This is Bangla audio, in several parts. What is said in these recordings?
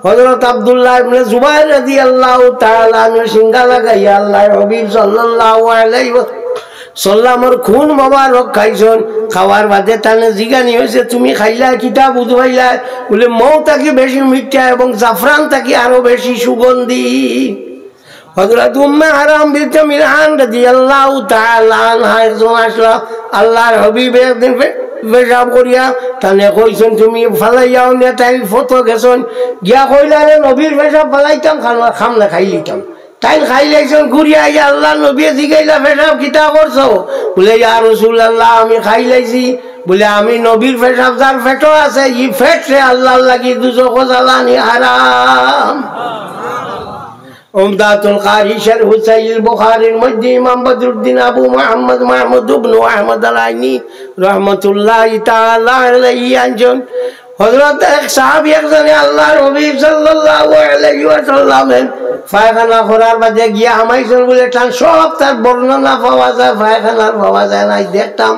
হযরত আব্দুল্লাহ ইবনে জুবাইর রাদিয়াল্লাহু তাআলা আনহু সিঙ্গা লাগাইয়া আল্লাহর হাবিব সাল্লাল্লাহু আলাইহি সাল্লামের খুন মোবারক খাইছেন। খাওয়ার বাদে তানে জিজ্ঞানি হয়েছে তুমি খাইলা কিতা বুঝবাইলা? বলে মৌ তাকে বেশি মিঠা এবং জাফরান তাকে আরো বেশি সুগন্ধি। হযরত উম্মে হারাম বিনতে মিলহান রাদিয়াল্লাহু তাআলা আনহা একজন আসলা আল্লাহর হাবিব একদিন পেশাব করিয়া তানে কইছেন তুমি ফালাইয়াও না, তাই ফটো গেছেন গিয়া কইলা রে নবীর পেশাব ফালাইতাম খামলা খাই লিতাম। তাই খাই লাইছেন ঘুরিয়া আইয়া আল্লাহ নবী জিগাইলা পেশাব কিতা করছো? বলে ইয়া রাসূলুল্লাহ আমি খাই লাইছি। বলে আমি নবীর পেশাব যার পেটো আছে ই ফেটে আল্লাহ লাগি দুজক জ্বালানি হারাম। উমদাতুল কারি শারহ সাহিহ বুখারীর মধ্যে ইমাম বদরুদ্দিন আবু মুহাম্মদ মাহমুদ ইবনে আহমদ আল-আইনি রাহমাতুল্লাহি তাআলা আলাইহি আনজন হযরত এক সাহাবী একজনে আল্লাহর হাবিব সাল্লাল্লাহু আলাইহি ওয়াসাল্লামের পায়খানা করার বাদে গিয়া হামাইছেন বলে টান সব তার বর্ণনা পাওয়া যায়, পায়খানার পাওয়া যায় না। দেখতাম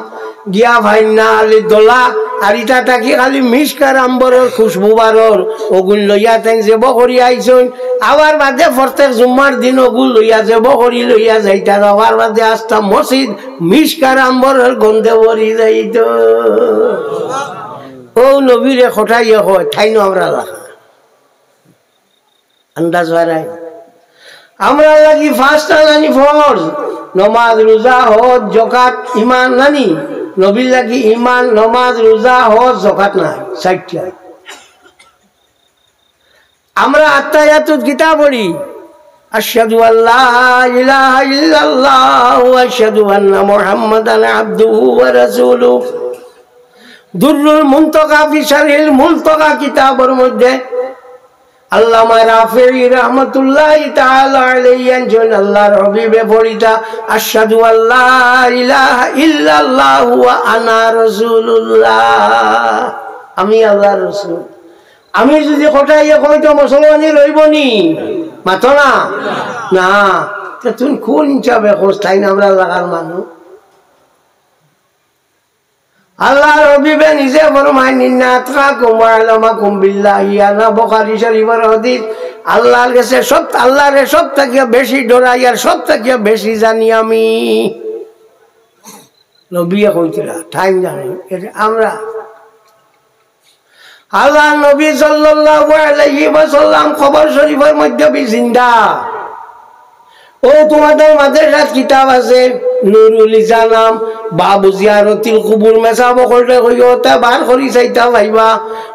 গিয়া ভাইনা আলি দোলা আর ইটা থাকি খালি মিষ্কার আম্বরের খুশবু বারর ওগুন লইয়া তাই যে বকরি আইসন। আবার বাদে প্রত্যেক জুম্মার দিন ওগুন লইয়া যে বকরি লইয়া যাইতার। আবার বাদে আসতাম মসজিদ মিষ্কার আম্বরের গন্ধে ভরি যাইত। ও নবীরে খটাইয়া হয় ঠাইনো আমরা রাখা আন্দাজ হারাই। আমরা লাগি ফার্স্ট জানি ফরজ নমাজ রোজা হজ যাকাত ঈমান নানি। নবীর লাগি ঈমান নমাজ রোজা হজ যাকাত নাই চারটা। আমরা আত্তাহিয়াতুত কিতা পড়ি আশহাদু আল্লা ইলাহা ইল্লাল্লাহ ওয়া আশহাদু আন্না মুহাম্মাদান আবদুহু ওয়া রাসূলুহু। দুররুল মুনতাকা ফি শারহিল মুলতাকা কিতাবের মধ্যে আল্লামা রাফিঈ রাহমাতুল্লাহি তাআলা আলাইহি আনজন আল্লাহর হাবিবে পড়িতা আশহাদু আল্লা ইলাহা ইল্লাল্লাহ ওয়া আনা রাসূলুল্লাহ। আমি আল্লাহর রাসূল। আমি যদি কোটাইয়া কইতো মুসলমানি রইবনি মাতো না না তা তুই কোন হিসাবে কোস্তাই না আমরা লাগার মানুষ। আল্লাহর হাবিবে নিজে ফরমায় ইন্না আতকাকুম ওয়া আ'লামাকুম বিল্লাহি আনা বুখারী শরীফের হাদিস। আল্লাহর কাছে সব আল্লাহরে সব থেকে বেশি ডরাই আর সব থেকে বেশি জানি আমি। নবী কইছিলা টাইম জানি আমরা আল্লাহ নবী সাল্লাল্লাহু আলাইহি ওয়াসাল্লাম খবর শরীফের মধ্যে জিন্দা। ও তোমাদের মাদ্রাসাত কিতাব আছে নুরুল ইসলাম বাবু জিয়ারতিল কুবুর মেসাব করলে কইতা বার করি চাইতা ভাইবা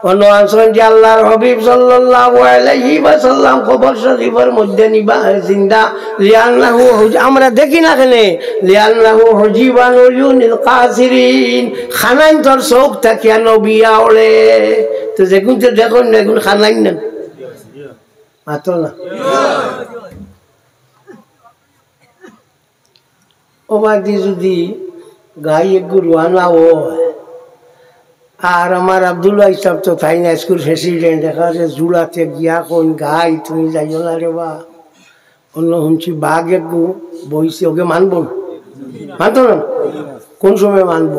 অন্য আনসন যে আল্লাহর হাবিব সাল্লাল্লাহু আলাইহি ওয়াসাল্লাম খবর শরীফের মধ্যে নিবা জিন্দা লিআন্নাহু আমরা দেখি না কেনে লিআন্নাহু হুজিবান ইউনিল কাসিরিন খানাইন তোর চোখ তাকিয়া নবী আওলে তো যেগুন তো দেখুন নেগুন খানাইন না মাত্র না ও বাদি যদি গাই একটু রোয়ানা হয় আর আমার আব্দুল্লাহ হিসাব তো তাই না স্কুল প্রেসিডেন্ট দেখা যাচ্ছে জুড়াতে গিয়া কোন গাই তুমি যাইও না রে বা অন্য শুনছি বাঘ একটু বইছে ওকে মানব মানতো না কোন সময় মানব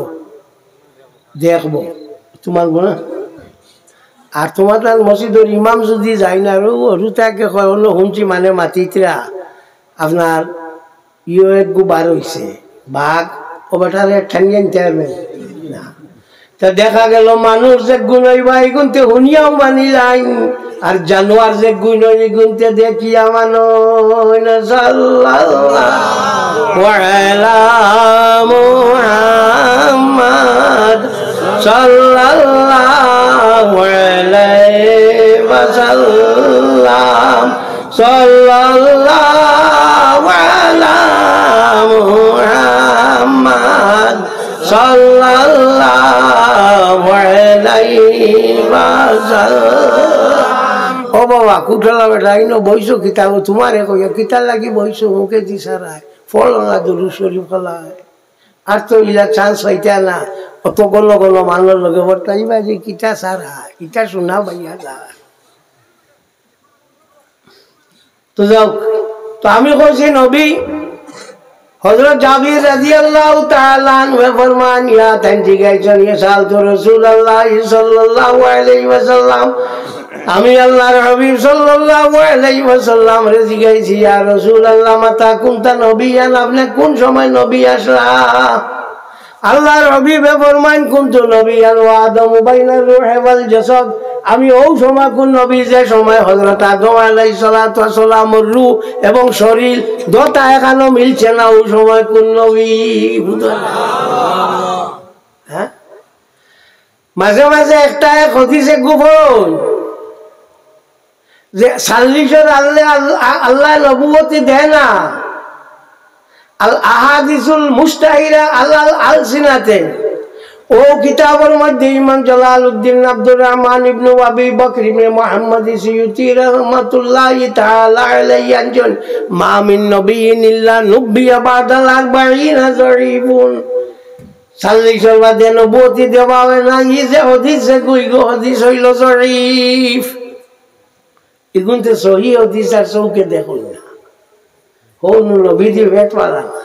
দেখবো তো মানবো না। আর তোমার তার মসজিদের ইমাম যদি যাই না আর হরুতাকে কয় অন্য শুনছি মানে মাতিতরা আপনার ইও একগু বার হইছে বাঘ ও বেটারে ঠান্ডি আনতে হবে না। তা দেখা গেল মানুষ যে গুণ হইবা এই গুনতে শুনিয়াও মানিলাইন আর জানোয়ার যে গুণ হই গুনতে দেখিয়া মানো সাল্লাল্লাহু আলা মুহাম্মাদ সাল্লাল্লাহু আলাইহি ওয়াসাল্লাম সাল্লাল্লাহু আলা মুহাম্মাদ সাল্লাল্লাহু আলাইহি ওয়াসাল্লাম। ও বাবা কুটলা বেটা ইনো বইছো কিতাব তোমারে কইয়া কিতাব লাগি বইছো মুখে দিছারায় ফল না দুরূদ শরীফ ফলায় আর তো ইলা চান্স হইতা না অত গণ গণ মানুষের লগে বর্তাইবা যে কিতা সারা কিতা শোনা ভাইয়া যা তো যাও। তো আমি কইছি নবী হযরত জাবির রাদিয়াল্লাহু তাআলা আনহু ফরমান ইয়া তানজি গাইছেন ইয়া সাল তো রাসূলুল্লাহ সাল্লাল্লাহু আলাইহি ওয়াসাল্লাম আমি আল্লাহর হাবিব সাল্লাল্লাহু আলাইহি ওয়াসাল্লাম রে জিজ্ঞাসি ইয়া রাসূলুল্লাহ মাতা কুনতা নবিয়ান, আপনি কোন সময় নবী আসলা? আল্লাহর হাবিবে ফরমাইন কুনতু নবিয়ান ওয়া আদমু বাইনার রূহি ওয়াল জাসাদ, আমি ওই সময় কোন নবী যে সময় হযরত আদম আলাইহিস সালাতু ওয়াস সালামের রূহ এবং শরীর দুটা এখানে মিলছে না, ওই সময় কোন নবী? হ্যাঁ, মাঝে মাঝে একটা হদিসে গোপন যে 40 আল্লাহ নবুয়তি দেয় না, আল আহাদিসুল মুস্তাহিরা আল আলসিনাতে, ও কিতাবের মধ্যে ইমাম জালালউদ্দিন আব্দুর রহমান ইবনে আবি বকর ইবনে মুহাম্মদ সিয়ুতি রাহমাতুল্লাহি তাআলা আলাইহি আনজন মা মিন নবিয়্যিন ইল্লা নুবিয়া বাদাল 40 জরিবুন, 40 বাদে নবুয়তি দেওয়া হয় না। এই যে হাদিসে কই গো, হাদিস হইল জরিফ, এগুনতে সহি হাদিস আর চৌকে দেখুন না, কোন নবীজি ফেটওয়ালা না,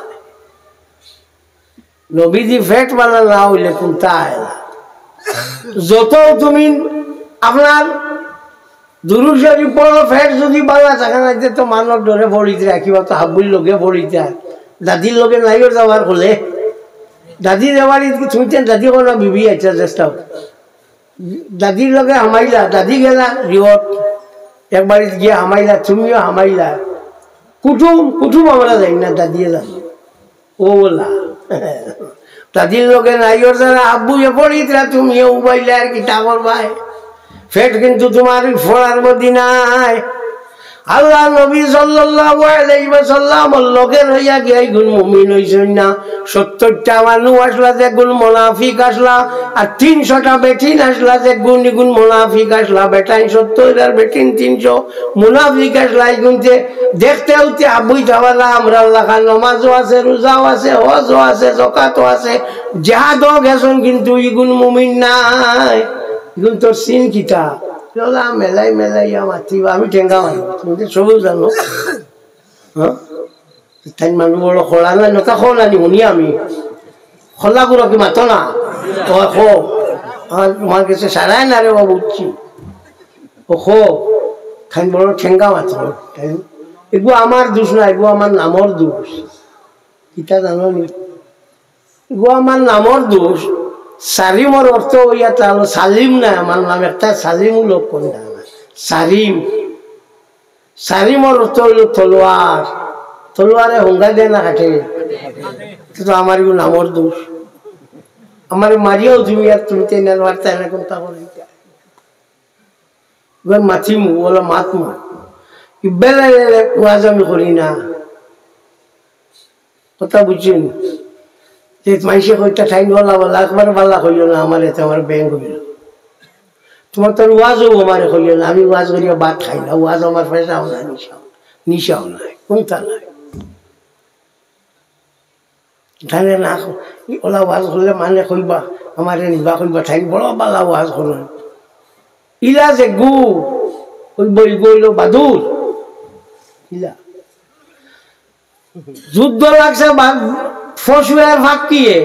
নবীজি ফেটওয়ালা না হইলে কোনটা আয়লা। যত তুমি আপনার দুরূদ শরীফ পড়ো, ফেট যদি বালা থাকে না তো মানব ডরে পড়িতে রাখিবা, তো হাবুর লগে পড়িতে, দাদির লগে নাইও যাওয়ার হলে দাদি যাওয়ার শুনছেন, দাদি কোনো বিবি আছে চেষ্টা, দাদির লগে হামাইলা, দাদি গেলা রিওট একবার গিয়ে হামাইলা, তুমিও হামাইলা, কুটুম কুটুম আমরা যাই না, দাদিয়ে যাই ও বলা দাদির লগে নাইও যারা আব্বুয়ে পড়িতরা, তুমিও উবাইলে আর কি তা করবাই, ফেট কিন্তু তোমার ফোড়ার মধ্যে নাই। আল্লাহ নবী সাল্লাল্লাহু আলাইহি ওয়াসাল্লাম লোকের হইয়া গিয়ে গুণ মুমিন হইছেন না, 70টা মানুষ আসলা যে গুণ মুনাফিক আসলা, আর 300টা বেটিন আসলা যে গুণ মুনাফিক আসলা, বেটাই 70 আর বেটিন 300 মুনাফিক আসলা। এই গুণতে দেখতে হইতে আবুই যাওয়ালা, আমরা আল্লাহ নামাজও আছে, রোজাও আছে, হজও আছে, যাকাতও আছে, জিহাদও গেছেন, কিন্তু এই গুণ মুমিন নাই। এগুন তোর সিন কিতা মেলাই মেলাই মাতিবা, আমি ঠেঙ্গা মারি, তুমি তো সবও জানো। হ্যাঁ, তাই মানুষ বড় খোলা না, নতা খোলা নি শুনি আমি খোলা গুলো কি মাতো না, খো তোমার কাছে সারাই না রে বাবু, বুঝছি ও খো খান বড় ঠেঙ্গা মাতো। এগু আমার দোষ না, এগু আমার নামর দোষ, কিতা জানো নি, এগু আমার নামর দোষ। সালিমর অর্থ হইয়া তাহলে সালিম না, আমার নাম একটা সালিম লোক কোন সালিম, সালিমর অর্থ হইল তলোয়ার, তলোয়ারে হুঙ্গা দেয় না হাটে, তো আমার এগুলো নামর দোষ, আমার মারিয়াও তুমি আর তুমি মারতে এরকম তা করে মাথিমু বলো মাতমু বেলা ওয়াজ আমি করি না, কথা বুঝছেন? মাইসে কইটা ঠাইন বলা বলা একবার বাল্লা হইল না, আমার এতে আমার ব্যাংক হইল, তোমার তোর ওয়াজও আমার হইল না, আমি ওয়াজ করিয়া ভাত খাই না, ওয়াজ আমার পয়সাও না, নিশাও নাই, কোনটা নাই, ধানে না ওলা ওয়াজ করলে মানে কইবা আমার নিবা কইবা ঠাইন বড় বাল্লা ওয়াজ করল, ইলা যে গু কইব গইল বাদুর, ইলা যুদ্ধ লাগছে ফসুয়ার ফাঁকিয়ে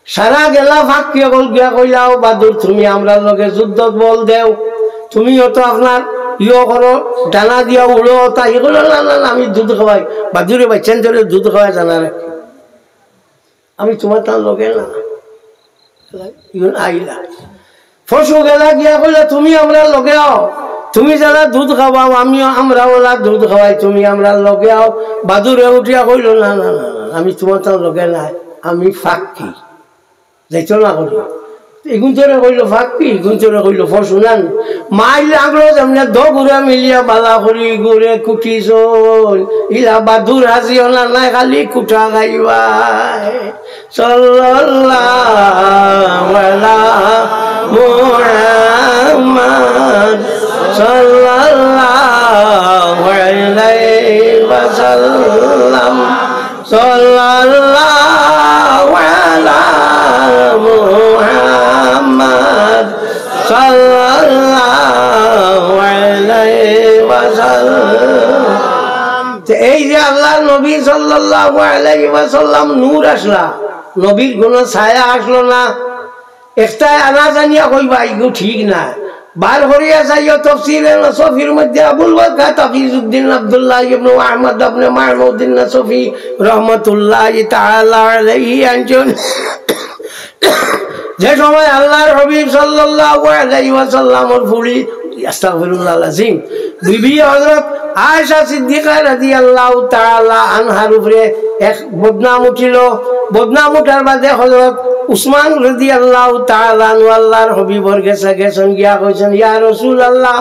সারা গেলা ফাঁকিয়ে বল গিয়া কইলাও বাদুর তুমি আমরা লগে যুদ্ধ বল দেও, তুমিও তো আপনার ইয়ে করো ডানা দিয়া উড়ো, তা এগুলো না না আমি দুধ খাওয়াই, বাদুরে বাচ্চান ধরে দুধ খাওয়াই জানা রাখি, আমি তোমার তার লগে না আইলা ফসু গেলা গিয়া কইলা তুমি আমরা লগে আও, তুমি যারা দুধ খাওয়াও আমিও আমরা ওলা দুধ খাওয়াই, তুমি আমরা লগে আও, বাদুরে উঠিয়া কইল না না না আমি তোমার তার লগে নাই, আমি ফাঁকি যাইতো না করি, এগুন তোরে কইল ফাঁকি, এগুন তোরে কইল ফসু না মাইল আগলো যেমন ঘুরে মিলিয়া বালা করি ঘুরে কুটি চল, ইলা বাদুর হাজি হলা নাই খালি কুঠা খাইবা। সাল্লাল্লাহু আলা মুহাম্মাদ সাল্লাল্লাহু আলাইহি ওয়াসাল্লাম, সাল্লাল্লাহু আলা মুহাম্মাদ সাল্লাল্লাহু আলাইহি ওয়াসাল্লাম। এই যে আল্লাহর নবী সাল্লাল্লাহু আলাইহি ওয়াসাল্লাম নূর আসলা, নবীর কোনো ছায়া আসলো না, একটাই আনা জানিয়া কইবা এগো ঠিক না, বার করিয়া যাইও তাফসীরে নসফির মধ্যে আবুল বাকা তাফিজউদ্দিন আব্দুল্লাহ ইবনে আহমদ ইবনে মাহমুদ্দিন নসফি রাহমাতুল্লাহি তাআলা আলাইহি আনজন যে সময় আল্লাহর হাবিব সাল্লাল্লাহু আলাইহি ওয়াসাল্লামের ফুলি আস্তাগফিরুল্লাহ আযীম বিবি হযরত আয়েশা সিদ্দিকা রাদিয়াল্লাহু তাআলা আনহার উপরে এক বদনাম উঠিল। বদনাম উঠার বাদে হযরত উসমান রাদিয়াল্লাহু তাআলা আনহু আল্লাহর হাবিবর কাছে গেছেন, গিয়া কইছেন, ইয়া রাসূলুল্লাহ,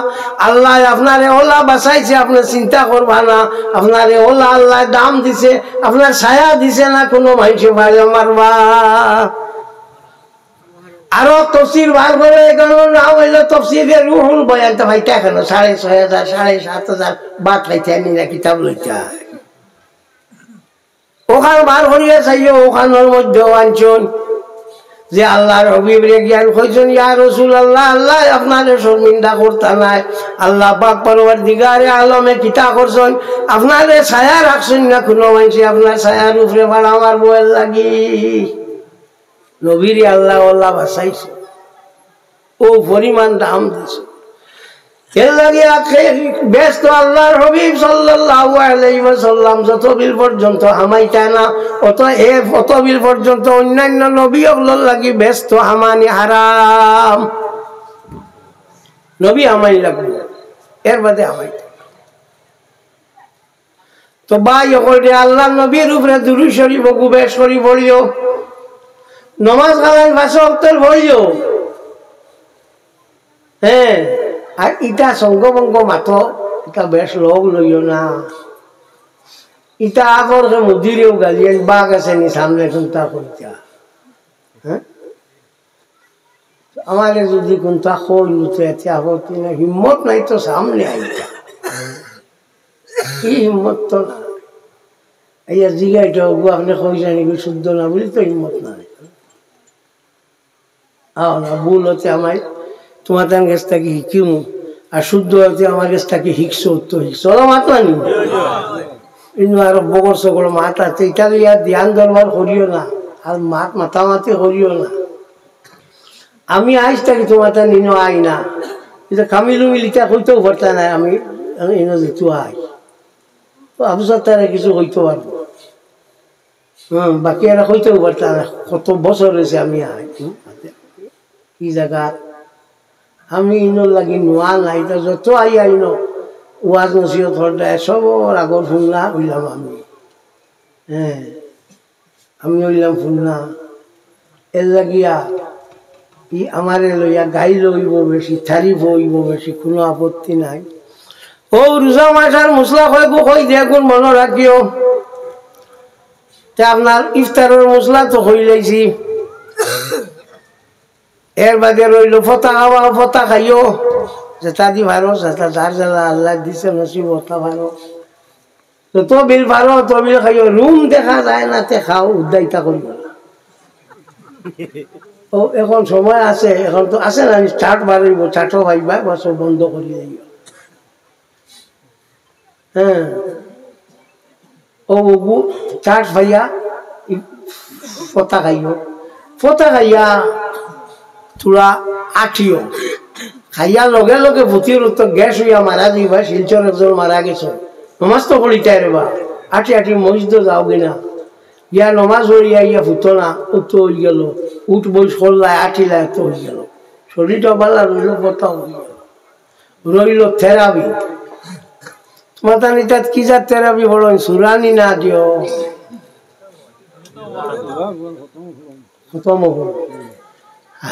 আল্লাহ আপনারে ওলা বাঁচাইছে, আপনি চিন্তা করবা না, আপনারে ওলা আল্লাহ দাম দিছে, আপনার ছায়া দিছে না, কোনো মানুষে ভাই মারবা। আরো তফসির বার করে এখানে নাম হইল তফসিরে রুহুল বয়ান। তো ভাই কেন 6,500 7,500 বাদ পাইতে আমি না কিতাব লইতে ওখান বার করিয়া চাইও। ওখানের মধ্যে আনছন যে আল্লাহর হাবিবরে জ্ঞান কইছেন, ইয়া রাসূলুল্লাহ, আল্লাহ আপনারে শর্মিন্দা করতা নাই, আল্লাহ পাক পরওয়ারদিগারে আলমে কিতা করছেন, আপনারে ছায়া রাখছেন না, কোনো মানুষ আপনার ছায়ার উপরে বাড়া আমার বয়ের লাগি। নবীর আল্লাহ আল্লাহ বাঁচাইছে, ও পরিমাণ দাম দিছে। এর লাগে ব্যস্ত আল্লাহর হাবিব সাল্লাল্লাহু আলাইহি ওয়াসাল্লাম যতবিল পর্যন্ত হামাইতা না, অতবিল পর্যন্ত অন্যান্য নবী ওগুলোর লাগি ব্যস্ত হামানি হারাম। নবী হামাই লাগবে, এর বাদে হামাইতা। তো ভাই ওকে আল্লাহ নবীর উপরে দুরূদ শরীফ বেশ করি পড়িও, নমাজ কালাম 5 ওয়াক্ত পড়িও। হ্যাঁ, আর ইটা সঙ্গভঙ্গ মাত, ইটা বেশ লোক লইও না। ইটা আগর মুদিরেও গালিয়েন বাঘ আছে নি সামনে কোনটা কইতা। হ্যাঁ, আমারে যদি কোনটা কই লুতে এতিয়া হতি না, হিম্মত নাই তো সামনে আইতা, কি হিম্মত তো না। এই জিগাইটা আপনি কই জানি শুদ্ধ না বলি তো হিম্মত নাই। না ভুল হচ্ছে আমায় তোমার তার কাছ থেকে শিখিম, আর শুদ্ধ হচ্ছে আমার কাছ থেকে শিখছো, তো শিখছো মাত মানি কিন্তু আর বগর সকল মাত আছে, এটা ইয়ার ধ্যান দরবার করিও না, আর মাতামাতি করিও না। আমি আইস থাকি তোমার তা নিনো আই না, এটা কামিলু মিলিটা কইতেও পারতা নাই, আমি এনে যেতু আই আফসার তারা কিছু কইতে পারবো। বাকি এরা কইতেও পারতা না, কত বছর হয়েছে আমি আই কি জায়গা আমি ইনোর লাগি নোয়া নাই। যত আই আইন ওয়াজ নসিহত হরদায় সবর আগর ফুলনা হইলাম আমি। হ্যাঁ, আমি হইলাম ফুলনা। এর লাগিয়া ই আমারে লইয়া গাই লইব বেশি, তারিফ হইব বেশি, কোনো আপত্তি নাই। ও রোজা মাসার মশলা কয়েকো কই দেখুন মনে রাখিও। আপনার ইফতারের মশলা তো হইলেছি, এর বাদে রইল ফতা খাওয়া, ফতা খাইও, যেটা দি ভালো সেটা যার জ্বালা আল্লাহ দিছে নসিব ওটা ভালো। যত বিল ভালো তত বিল খাইও, রুম দেখা যায় না তে খাও, উদ্দাইতা করিও না। ও এখন সময় আছে, এখন তো আছে না, চাট বাড়িব, চাটও খাইবা বা সব বন্ধ করি যাইও। হ্যাঁ, ও চাট ভাইয়া ফতা খাইও, ফতা খাইয়া তোরা আঠিও খাইয়া লগে লগে ভূতির উত্তর গ্যাস হইয়া মারা যাইবা। শিলচর একজন মারা গেছে, নমাজ তো পড়িটাই রেবা, আঠি আঠি মসজিদে যাও কিনা, ইয়া নমাজ হইয়া ইয়া ফুটো না, উত্ত হয়ে গেল, উঠ বই সরলায় আঠিলায় তো হয়ে গেল, শরীরটা বালা রইল, ফতা হয়ে গেল, রইল থেরাপি। তোমার তার কি যা থেরাপি বলো, সুরানি না দিও, খতম হবো।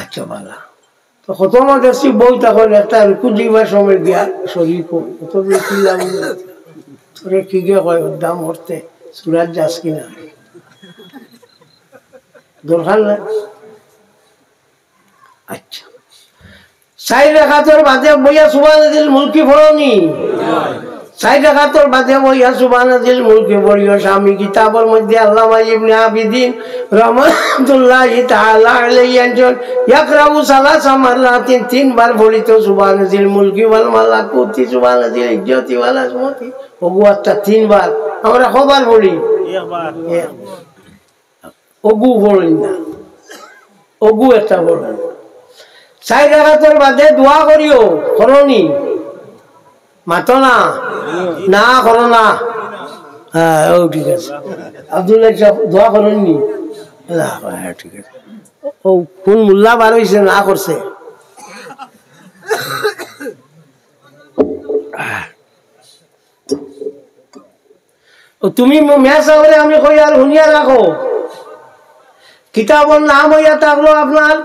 আচ্ছা বালা তো খতম দেখছি বই, তখন একটা রুকু দিবার সময় দিয়া শরীর তোরে কি গে কয় দাম হরতে সুরাত যাস কিনা, দরকার না। আচ্ছা, 4 রাকাতের বাদে বইয়া সুবহানাল্লাহিল মুলকি পড়নি, 4 রাকাতের বাদে বইয়া সুবহানাল্লাহিল মুলকি পড়িও। স্বামী কিতাবের মধ্যে আল্লামা ইবনে আবিদিন রাহমাতুল্লাহি তাআলা আলাইহি আনজন ইয়াকরাউ সালাসা মাররাতিন, 3 বার পড়িত সুবহানাল্লাহিল মুলকি ওয়াল মালাকুতি সুবহানাল্লাহিল ইজ্জতি ওয়াল আজমতি। ওগু একটা 3 বার, আমরা কবার পড়ি? একবার। ওগু পড়ি না, ওগু একটা পড়ি। চাই রাখাতর বাদে দোয়া করিও করনি মাতো না না করো না হ্যাঁ ও ঠিক আছে আব্দুল্লাহ সাহেব দোয়া করেননি হ্যাঁ ঠিক আছে ও কোন মোল্লা বার হয়েছে না করছে তুমি মেসা করে আমি কই আর শুনিয়া রাখো কিতাবর নাম হইয়া থাকলো আপনার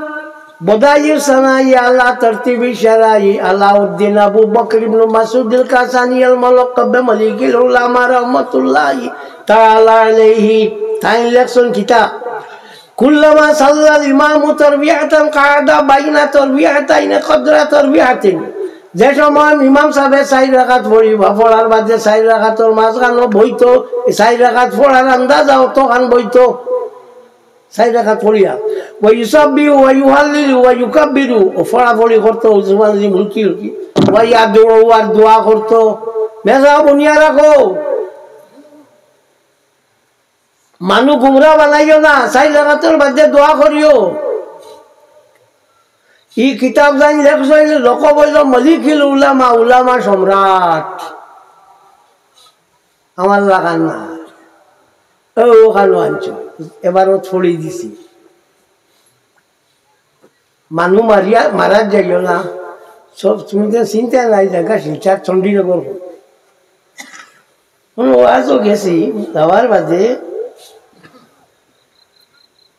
বদাইর সানাই আল্লাহ তরতিবি শারাই আলাউদ্দিন আবু বকর ইবনে মাসউদ আল কাসানি আল মুলাক্কাব মালিকুল উলামা রাহমাতুল্লাহি তাআলা আলাইহি তাই লেখছেন কিতাব কুল্লামা সাল্লাল ইমামু তারবিয়াতান কাদা বাইনা তারবিয়াতাইন কদরা তারবিয়াতিন যে সময় ইমাম সাহেব 4 রাকাত পড়িবা পড়ার বাদে 4 রাকাতের মাঝখানে বইতো 4 রাকাত পড়ার আন্দাজ তো খান বইতো 4 রাকাত পড়িয়া ওয়া ইউসাব্বিহু ওয়া ইউহাল্লিলু ওয়া ইউকাব্বিরু ও ফড়াফড়ি করতো জুবান জি মুলকি ওয়া ইয়াদু ওয়া দোয়া করতো মেজা বুনিয়া রাখো মানু গুমরা বানাইও না 4 রাকাতের বাদে দোয়া করিও ই কিতাব জানি লেখছেন লোক বলল মালিকুল উলামা উলামা সম্রাট আমার লাগান না ও কালো আনছো এবারও ছড়ি দিছি মানু মারা যাইও না সব তুমি তো চিন্তা নাই জায়গা শিলচার চণ্ডীনগর আজও গেছি যাওয়ার বাদে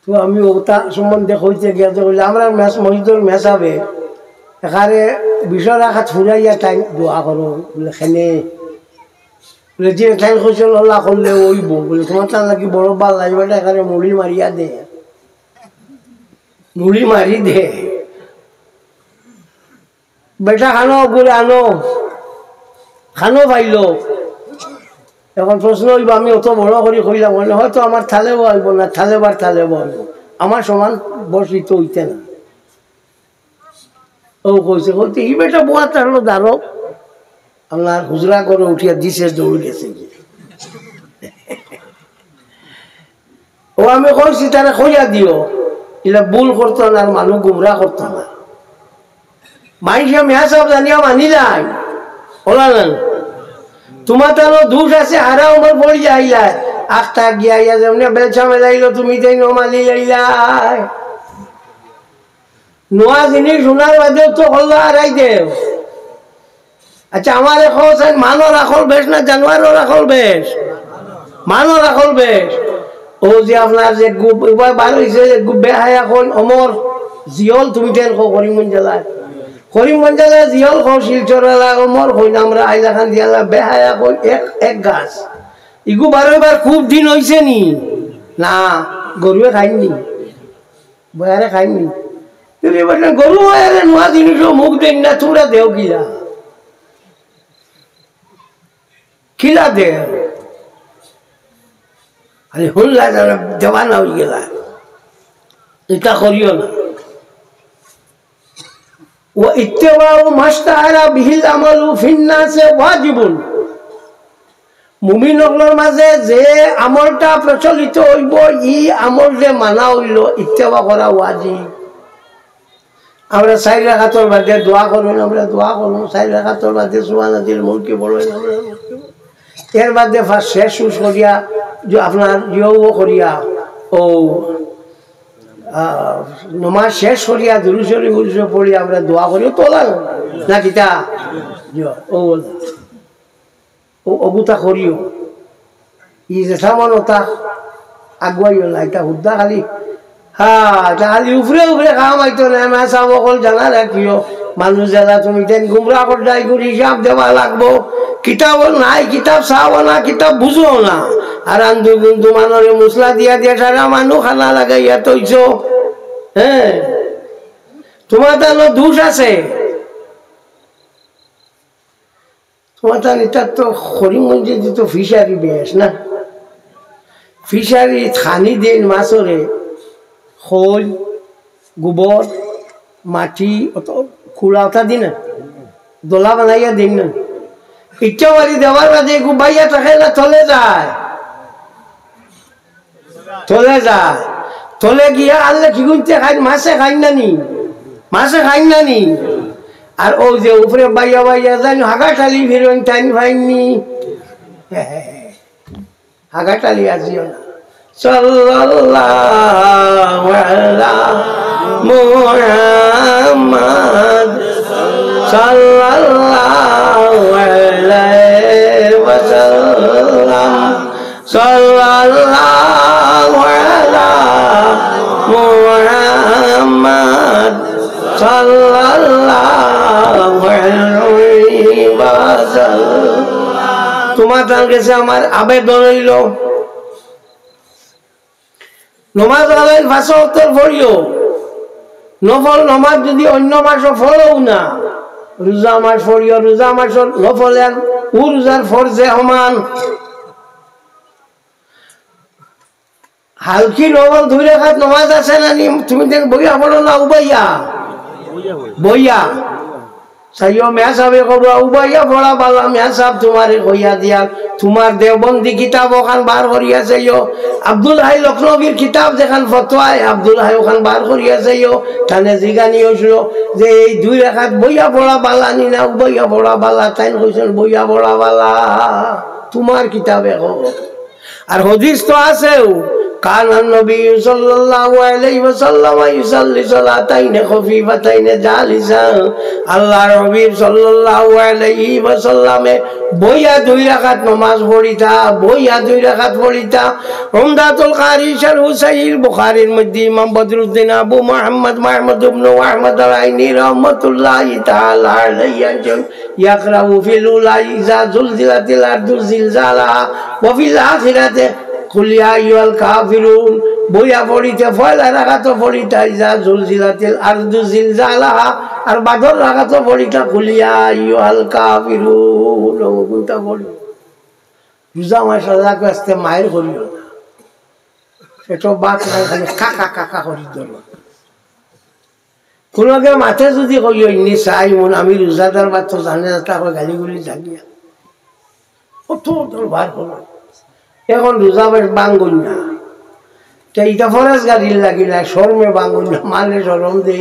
তো আমি ওটা সম্বন্ধে হইতে গিয়েছে বলে আমরা মসজিদের মেশাবে এখানে 20 রাকাত ফুরাইয়া তাই দোয়া করো বলে খেনে বলে যে ঠাই কৈছিল আল্লাহ করলে ওইব বলে তোমার তার নাকি বড় ভাল লাগবে এখানে মুড়ি মারিয়া দে মুড়ি মারি দে বেটা খানো বলে আনো খানো পাইল এখন প্রশ্ন হইব আমি অত বড় করে কইলাম বলে হয়তো আমার থালেও আইব না থালেবার থালেও আইব আমার সমান বসিত হইতে না ও কইছে বলতে এই বেটা বোয়া তাহলো দাঁড়ো আপনার হুজরা করে উঠিয়া দিছে দৌড় গেছে ও আমি কইছি তারা কইয়া দিও এটা ভুল করতো না আর মানুষ গুমরা করতো না মাইসা মেয়া সব জানিয়া মানি যায় ওলা না তোমার তো দোষ আছে হারা উমর পড়ি যাইলাই আখটা গিয়া যেমন বেলছা মেলাইলো তুমি তাই নমালি লাইলাই নোয়া জিনিস শোনার বাদেও তো হল্লা হারাই দেও আচ্ছা আমার এখন মানর রাখল বেশ না জানোয়ারও রাখল বেশ মানর রাখল বেশ ও যে আপনার যে বার হয়েছে বেহায় এখন অমর জিয়ল তুমি তেল করিমগঞ্জ জেলায় করিমগঞ্জ জেলায় জিয়ল শিলচর অমর হইন আমরা আইলা খান দিয়ালা বেহায়া কই এক গাছ ইগু বারবার খুব দিন হয়েছে নি না গরুয়ে খাইনি বয়ারে খাইনি গরু বয়ারে নোয়া জিনিসও মুখ দেন না তোমরা দেও কিলা কিলা দে আরে শুনলা দেওয়ানা হয়ে গেলা এটা করিও না واتباع ما اشتهر به العمل في الناس واجب মুমিনসকলৰ মাঝে যে আমলটা প্রচলিত হইব ই আমল যে মানা হইল ইত্তেবা করা ওয়াজিব আমরা 4 রাকাতের বাদে দোয়া করুন আমরা দোয়া করুন 4 রাকাতের বাদে সুবহানাল্লাহিল মুলকি বলেন আমরা এর বাদে ফার্স্ট শেষ করিয়া যে আপনার ইয়ো করিয়া ও নমাজ শেষ করিয়া দুরূদ শরীফ পড়ি আমরা দোয়া করি তোলা না কিতা ও ও অগুতা করিও ই যেটা মনতা আগুয়াইও না এটা হুদ্দা খালি হ্যাঁ খালি উপরে উপরে কাম আইতো না মেসা সকল জানা রাখিও মানুষ যারা তুমি তেন গুমরা করদাই করে হিসাব দেওয়া লাগবো কিতাব নাই কিতাব চাও না কিতাব বুঝো না আর আন্দু বন্ধু মানুষের মশলা দিয়া দিয়া সারা মানুষ খানা লাগাইয়া তৈছ হ্যাঁ তোমার তাহলে দোষ আছে তোমার তাহলে এটার তো করিমগঞ্জে তো ফিশারি বেশ না ফিশারি খানি দেন মাছরে খোল গোবর মাটি অত খোলা ওটা দিন না দোলা বানাইয়া দিন না ইচ্ছা বাড়ি দেওয়ার বাদে গুবাইয়া থাকে না তলে যায় তলে যায় তলে গিয়া আনলে কি করতে খাই মাছে খাই না নি মাছে খাই না নি আর ও যে উপরে বাইয়া বাইয়া জানি হাগাটালি ফিরন টাইম পাইনি হাগাটালি আজিও না সাল্লাল্লাহু আলা মুহাম্মাদ সাল্লাল্লাহু আলাইহি ওয়াসাল্লাম সাল্লাল্লাহু আলা মুহাম্মাদ সাল্লাল্লাহু আলাইহি ওয়াসাল্লাম তোমার কাছে আমার আবেদন হইল নমাজ আলাই ভাষা উত্তর পড়িও নফল নমাজ যদি অন্য মাসও ফলও না রোজা মাস পড়িও রোজা মাস নফলের ও রোজার ফরজে সমান হালকি নফল 2 রাকাত নমাজ আছে না নি তুমি দেখ বইয়া পড়ো না উবাইয়া বইয়া সাইও মেয়া সাহেব কবরা উবাইয়া পড়া বালা মেয়া সাহেব তোমারে কইয়া দিয়া তোমার দেওবন্দি কিতাব ওখান বার করিয়া যাইও আব্দুল হাই লখনবীর কিতাব যেখান ফতোয়ায় আব্দুল হাই ওখান বার করিয়া যাইও তানে জিগানি হইছিল যে এই 2 রাকাত বইয়া পড়া বালা নি না উবাইয়া পড়া বালা তাই কইছেন বইয়া পড়া বালা তোমার কিতাবে আর হাদিস তো আছেও কান নবী সাল্লাল্লাহু আলাইহি ওয়াসাল্লাম ইসাল্লি সালাতাইন খফিফাতাইন জালিসা আল্লাহর হাবিব সাল্লাল্লাহু আলাইহি ওয়াসাল্লামে বইয়া 2 রাকাত নামাজ পড়িতা বইয়া 2 রাকাত পড়িতা উমদাতুল কারি শারহ সহিহ বুখারীর মধ্যে ইমাম বদরুদ্দিন আবু মুহাম্মদ মাহমুদ ইবনে আহমদ আল-আইনি রাহমাতুল্লাহি তাআলা আলাইহি ইয়াকরাউ ফিল উলা ইযা যুলজিলাতিল আরদু জিলজালাহা ওয়া ফিল আখিরাতি কুল ইয়া আইয়ুহাল কাফিরুন বইয়া পড়িতে পয়লা রাকাত পড়িতা ইযা যুলজিলাতিল আরদু জিলজালাহা আর বাদর রাকাত পড়িতা কুল ইয়া আইয়ুহাল কাফিরুন ওগুনটা পড়ি রোজা মাস রোজা করতে মায়ের করিও না সেটা বাত নাই খালি কাকা কাকা করি দিল কোনোকে মাথে যদি কইও ইনি চাই মন আমি রোজাদার বাদ তো জানে তাকে গালিগুলি জানিয়া কত দরবার হলো এখন রোজা মাস বাঙ্গুন না এইটা ফরেজ গাড়ি লাগিলা শর্মে বাঙ্গুন না মানে সরম দে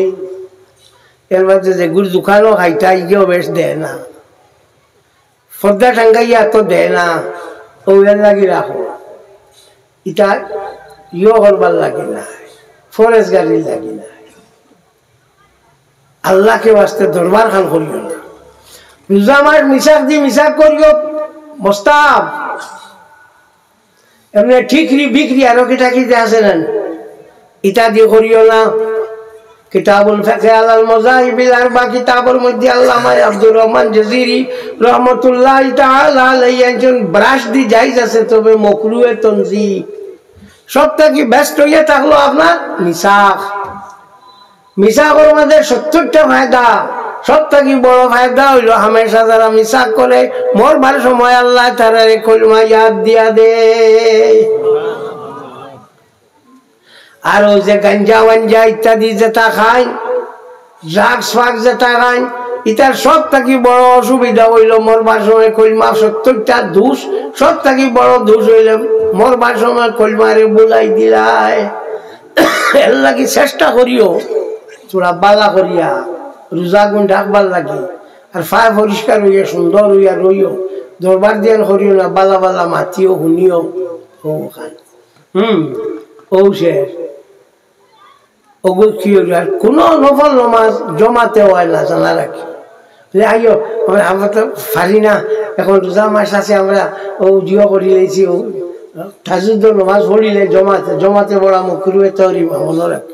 এর মধ্যে যে গুড় দোকানও খাইতা ইয়েও বেশ দেয় না ফর্দা টাঙ্গাইয়া তো দেয় না ওর লাগি রাখো ইটা ইয়ে করবার লাগে না ফরেজ গাড়ি লাগি না আল্লাহকে বাস্তে দরবার খান করিও না রোজা মাস মিশাক দি মিশাক করিও মোস্তাব এমনি ঠিকরি বিক্রি আরো কিটা কিতে আছে না ইটা দিয়ে করিও না কিতাবুল ফিকহ আলাল মাযাহিবিল আরবা কিতাবের মধ্যে আল্লামা আব্দুর রহমান জাজিরি রাহমাতুল্লাহি তাআলা আলাইহি একজন ব্রাশ দি জায়েজ আছে তবে মাকরুহে তানজি সবথেকে বেস্ট হইয়া থাকলো আপনার মিসাক মিসাকের মধ্যে 70টা ফায়দা সবথেকে বড় ফায়দা হইল হামেশা যারা মিসাক করে মরবার সময় আল্লাহ তাআলা কলমা ইয়াদ দিয়া দে আর ওই যে গাঞ্জা ওয়াঞ্জা ইত্যাদি যেটা খায় ড্রাগস ফাগস যেটা খায় এটার সব থেকে বড় অসুবিধা হইল মরবার সময় কলমা 70টা দোষ সব থেকে বড় দোষ হইল মরবার সময় কলমারে বুলাই দিলাই এর লাগি চেষ্টা করিও তোরা বালা করিয়া রোজা গুণ ডাকবার লাগি আর ফায় পরিষ্কার হইয়া সুন্দর হইয়া রইও দরবার দিয়ান করিও না বালা বালা মাতিও শুনিও ও খান ও শেষ কোনো নফল নমাজ জমাতে হয় না জানা রাখি আইও আমরা তো পারি না এখন রোজা মাস আছে আমরা ও জিও করি লেছি ও তাহাজ্জুদ নমাজ পড়িলে জমাতে বড়া মাকরুহে তাহরিমা মনে রাখি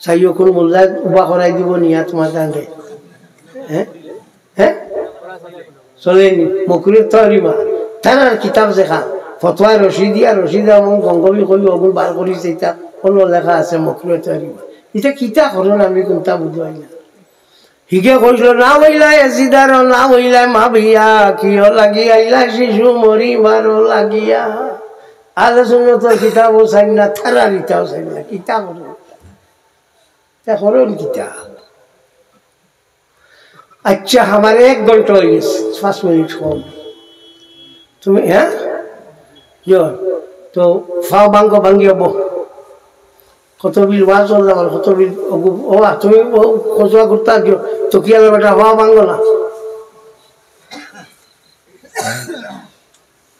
চাইও কোন মোল্লায় উবা করাই দিব নিয়া তোমার সঙ্গে হ্যাঁ হ্যাঁ চলেনি মাকরুহে তাহরিমা তার কিতাব দেখা ফতোয়া রশিদিয়া গঙ্গবি কবি ওগুন বার করিছে এটা কোনো লেখা আছে মাকরুহে তাহরিমা এটা কিতা করুন আমি কোনটা বুঝাই না হিগে কইল না হইলা এসিদার না হইলা মা ভিয়া কিয় লাগি আইলা শিশু মরি মারো লাগিয়া আলোচনা তো কিতাব চাই না থারা রিতাও চাই না কিতা করুন করুন কিতা আচ্ছা আমার 1 ঘন্টা হয়ে গেছে 5 মিনিট কম তুমি হ্যাঁ তো ফাও ভাঙ্গিয়ে কত বিল ওয়াজ করলাম আর কত বিল ও তুমি খোঁজা করতে গিয়ে তো কি আলো বেটা হওয়া ভাঙলো না।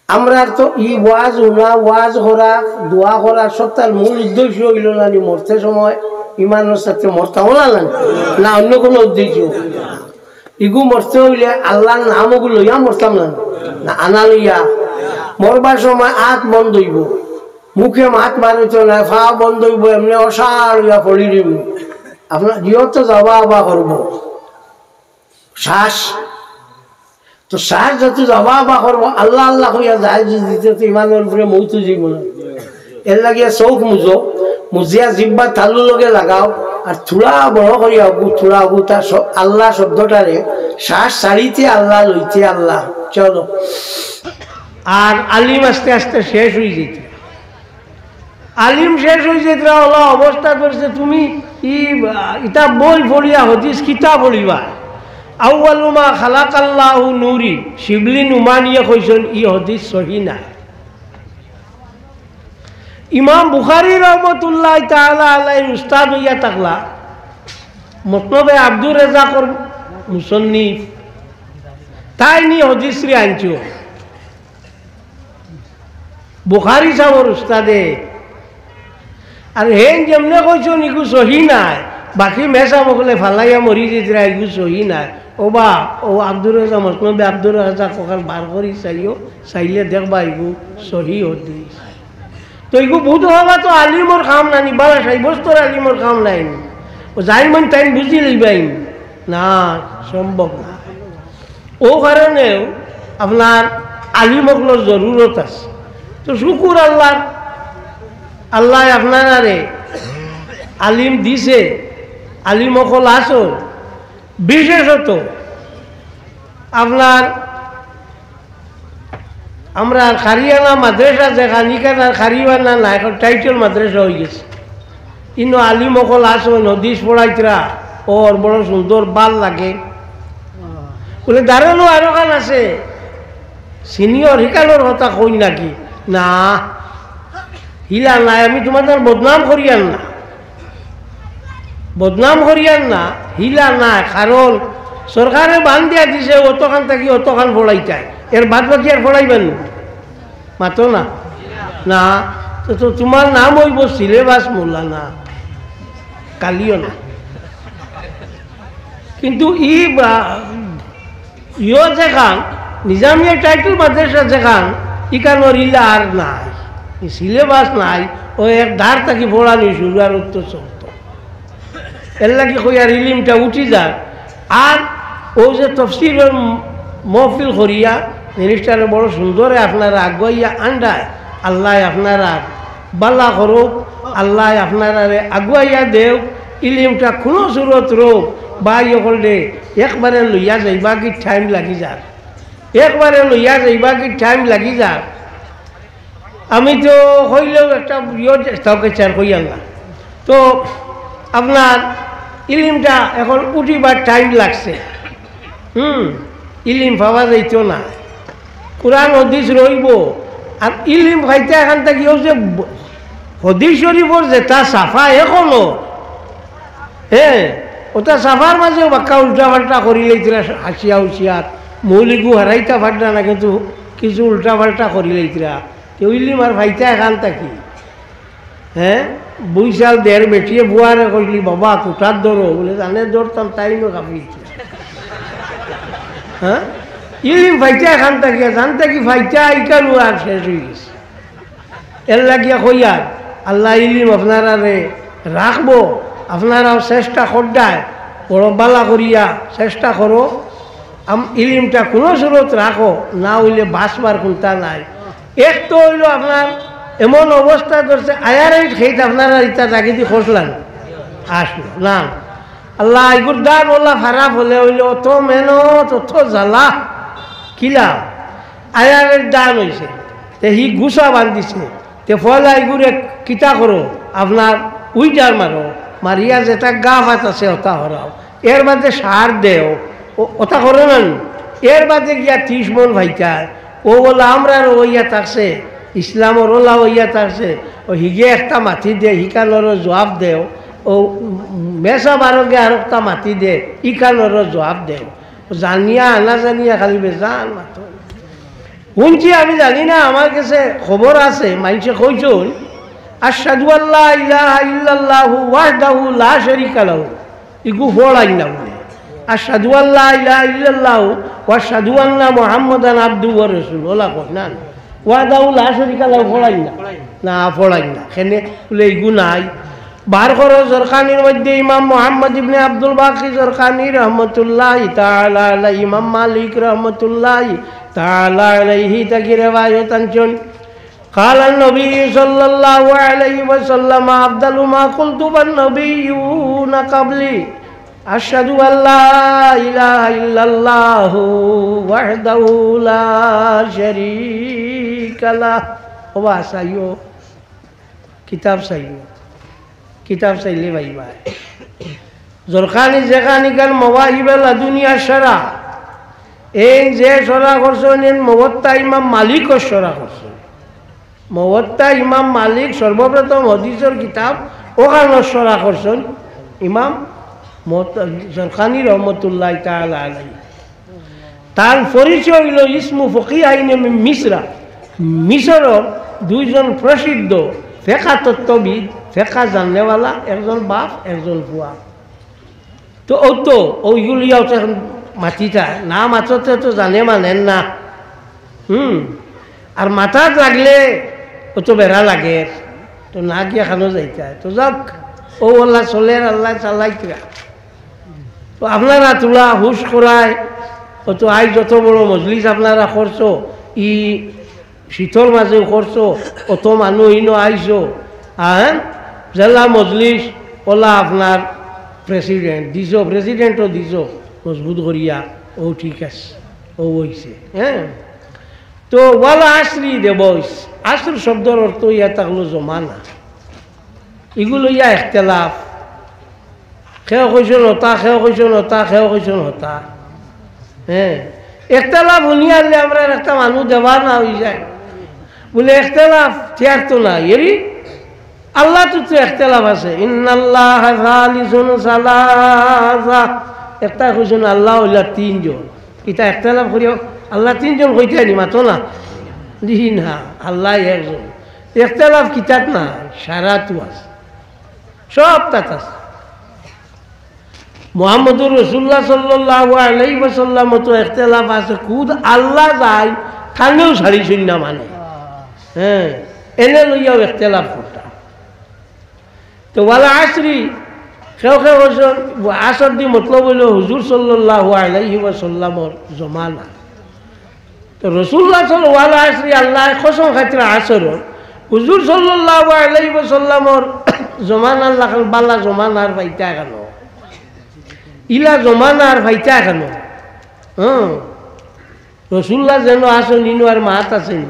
আমরা তো ই ওয়াজ উনা ওয়াজ করা দোয়া করা সব তার মূল উদ্দেশ্য হইল না মরতে সময় ইমানের সাথে মরতাম না অন্য কোনো উদ্দেশ্য। ইগু মরতে হইলে আল্লাহর নাম ওগুলো লইয়া মরতাম না আনা লইয়া মরবার সময় হাত বন্ধ হইব, মুখে মাত মারিত না, ফা বন্ধ হইব, এমনি অসার হইয়া পড়ি দিব। আপনার যিহত যাবা আবা করব শ্বাস তো শ্বাস যত যাবা আবা করবো আল্লাহ আল্লাহ হইয়া যায় দিতে তো ইমানের উপরে মৌতো যাইব না। এর লাগিয়া চৌক মুজো মুজিয়া জিব্বা তালু লগে লাগাও আর থোড়া বড় করিয়া হবু থোড়া হবু তার আল্লাহ শব্দটারে শ্বাস ছাড়িতে আল্লাহ লইতে আল্লাহ চলো। আর আলিম আস্তে আস্তে শেষ হয়ে যেত, আলিম শেষ হয়ে যেত হলো অবস্থা করছে তুমি ইটা বই পড়িয়া হদিস কিতাব পড়িবা। আউয়ালু মা খালাকাল্লাহু নূরি শিবলি নুমানিয়া কইছেন ই হদিস সহি না। ইমাম বুখারী রহমতুল্লাহ তাআলা আলাইহির উস্তাদ হইয়া থাকলা মতলবে আব্দুর রাজ্জাকর মুসন্নিফ তাই নি হদিস রে আনছো বুখারী সাহেবের উস্তাদে। আর হেন যেমনে কইছেন ইগু সহি নাই বাকি মেসা বকলে ফালাইয়া মরি যেতরা ইগু সহি নাই। ও বা ও আব্দুর রাজ্জাক মতলবে আব্দুর রাজ্জাক কখান বার করি চাইও চাইলে দেখবা ইগু সহি হদিস। তো এগু বুধ হওয়া তো আলিমর কাম নানি বালা সাই বস্তর আলিমর কাম নাই ও যাই মন তাই বুঝি লইবাই না সম্ভব না। ও কারণেও আপনার আলিমকলোর জরুরত আছে। তো শুকুর আল্লাহ আল্লাহ আপনার আরে আলিম দিছে আলিমকল আসো বিশেষত আপনার আমরা খারিয়ানা মাদ্রাসা যেখান ইখান আর খারিয়ানা না এখন টাইটেল মাদ্রাসা হয়ে গেছে। ইনো আলিমকল আসো নদীশ পড়াইতরা ওর বড় সুন্দর বাল লাগে বলে দাঁড়ানো আরো কান আছে সিনিয়র হিকানোর কথা কই নাকি না হিলা নাই আমি তোমাদের বদনাম করিয়ান না বদনাম করিয়ান না হিলা না কারণ সরকারে বান দিয়া দিছে অতখান থাকি অতখান পড়াইতায় এর বাদ বাকি আর পড়াইবেন মাতো না না তো তোমার নাম হইব সিলেবাস মোল্লা না কালিও না। কিন্তু ইও যেখান নিজামিয়া টাইটেল মাদ্রাসা যেখান ইকানোর ইলা আর নাই সিলেবাস নাই ও এক ধার থাকি পড়ানি শুরু আর উত্তর চলত এর লাগে কই আর ইলিমটা উঠি যাক। আর ও যে তফসিলের মহফিল করিয়া জিনিসটারে বড় সুন্দরে আপনারা আগুয়াইয়া আন্ডায় আল্লাহ আপনারা বালা করুক আল্লাহ আপনারা আগুয়াইয়া দেও ইলিমটা কোনো সুরত রোগ বা ইয়ে করলে একবারে লইয়া যাইবা কি টাইম লাগি যাক একবারে লইয়া যাইবা কি টাইম লাগি যাক। আমি তো হইলেও একটা ইয়ে চার কই আনলাম তো আপনার ইলিমটা এখন উঠিবার টাইম লাগছে ইলিম পাওয়া যাইত না কোরআন হদিস রইব আর ইলিম খাইতে এখান থেকেও যে হদিস শরীফর যেটা সাফা এখনো হ্যাঁ ওটা সাফার মাঝেও বাক্কা উল্টা পাল্টা করিলেইতরা হাসিয়া হুসিয়ার মৌলিকু হারাইতা পারটা না কিন্তু কিছু উল্টা পাল্টা করিলেইতরা কেউ ইলিম আর ভাইতা এখান থাকি হ্যাঁ 2 সাল দেড় বেটিয়ে বুয়ারে কইলি বাবা কোটার ধরো বলে জানে ধরতাম তাইও কাঁপিয়েছে হ্যাঁ ইলিম ফাইটা এখান থাকিয়া জান থাকি ফাইটা ইকানু আর শেষ হয়ে গেছে। এর লাগিয়া কইয়ার আল্লাহ ইলিম আপনারা রাখবো আপনারাও চেষ্টা করদায় বড় বালা করিয়া চেষ্টা করো ইলিমটা কোনো সুরত রাখো না হইলে বাঁচবার কোনটা নাই। এক তো হইল আপনার এমন অবস্থা করছে আয়ার খেতে আপনারা ইটা জাগি দিয়ে খসলান আসলো না আল্লাহ এগুর দান ওল্লা খারাপ হলে হইলে অত মেহনত অত জ্বালা কিলা আয়ারের দান হয়েছে তে হি গুছা বান্ধিছে তে ফলা এগুরে কিতা করো আপনার উইটার মারো মারিয়া যেটা গা ভাত আছে ওটা হরাও এর বাদে সার দেও ওটা করো না এর বাদে গিয়া 30 মন ভাইটায় ও বলে আমরা ওইয়া থাকছে ইসলামর ওলা হইয়া থাকছে ও হিগে একটা মাটি দে হিকানোর জবাব দেও ও মেসা বারোগে আর একটা মাটি দে ইকানোর জবাব দেও জানিয়া আনা জানিয়া খালি বেজান মাত্র শুনছি আমি জানি না আমার কাছে খবর আছে মানুষে কইছুন আশহাদু আল্লা ইলাহা ইল্লাল্লাহু ওয়াহদাহু লা শারীকা লাহু ইগু ফড়াই না বলে আশহাদু আল্লা ইলাহা ইল্লাল্লাহু ওয়া আশহাদু আন্না মুহাম্মাদান আবদুহু ওয়া রাসূলুহু ওলা কই না ওয়াহদাহু লা শারীকা লাহু ফড়াই না ফড়াই না কেনে বলে ইগু নাই বার করো জরখানির মধ্যে ইমাম মুহাম্মদ ইবনে আব্দুল বাকি জরখানি রহমতুল্লাহি তাআলা আলাইহি ইমাম মালিক রহমতুল্লাহি তাআলা আলাইহি তাকি রিওয়ায়াত আনছেন قال النبي صلى الله عليه وسلم أفضل ما قلت والنبيون قبلي أشهد أن لا إله إلا الله وحده لا شريك له ওবা সাইও কিতাব সাইলে ভাইবা জরখানি যেখানি কাল মাওয়াহিবুল দুনিয়া শরা এই যে শরা করছেন মুওয়াত্তা ইমাম মালিকও শরা করছেন মুওয়াত্তা ইমাম মালিক সর্বপ্রথম হাদিসের কিতাব ওখানে শরা করছেন ইমাম জরখানি রহমতুল্লাহি তাআলা আলাইহি তার পরিচয় হইল ইসমু ফকিহাইন মিসরা মিশরের দুইজন প্রসিদ্ধ ফিকহ তত্ত্ববিদ ফিকহ জাননেওয়ালা একজন বাপ একজন বুয়া তো ওইগুলিও মাটিটা না মাথতে তো জানে মানেন না আর মাথা লাগলে ও তো বেড়া লাগে তো না গিয়ে খানো যাইতা তো যাক ও আল্লাহ চলের আল্লাহ চালাইতরা তো আপনারা তোলা হুশ করায় ও তো আই যত বড় মজলিস আপনারা করছো ই শীতর মাঝেও করছো অত মানুষ ইনো আইছো জেলা মজলিস ওলা আপনার প্রেসিডেন্টও দিছ মজবুত করিয়া ও ঠিক আছে ও হইছে তো ওয়ালা আশ্রি দেবইস আসর শব্দের অর্থ ইয়া থাকলো জমানা এগুলো ইয়া ইখতিলাফ খেয়ে কইসন হতা খেয়ে কইসন হতা খেয়ে কইসন হতা ইখতিলাফ শুনিয়ালে আমরা একটা মানুষ দেওয়ার না হয়ে যায় বলে ইখতিলাফ ঠিক তো না এরি আল্লাহ তো ইখতিলাফ আছে ইন্নাল্লাহা সালিসুন সালাসা একটা কইসন আল্লাহ হইলা তিনজন এটা ইখতিলাফ করিও আল্লাহ তিনজন কইতে নি মাতো না দিহি না আল্লাহ একজন ইখতিলাফ কিতাব না সারাতু আছে সব তাত আছে মুহাম্মদুর রাসূলুল্লাহ সাল্লাল্লাহু আলাইহি ওয়াসাল্লাম তো ইখতিলাফ আছে খুদ আল্লাহ যায় থানেও সারি শূন্য মানে এনে লইয়াও ইখতিলাফ করতা তো ওয়ালা আশরি কেউ আসর দি মতলব হইল হুজুর সাল্লাল্লাহু আলাইহি ওয়াসাল্লামর জমানা তো রাসূলুল্লাহ সাল্লাল্লাহু আলাইহি আল্লাহ কসম খাতির আসর হুজুর সাল্লাল্লাহু আলাইহি ওয়াসাল্লামর জমানার লাগাল বালা জমানার বাইতা কেন ইলা জমানার বাইতা কেন রাসূলুল্লাহ যেন আসন ইনো আর মাত আছেন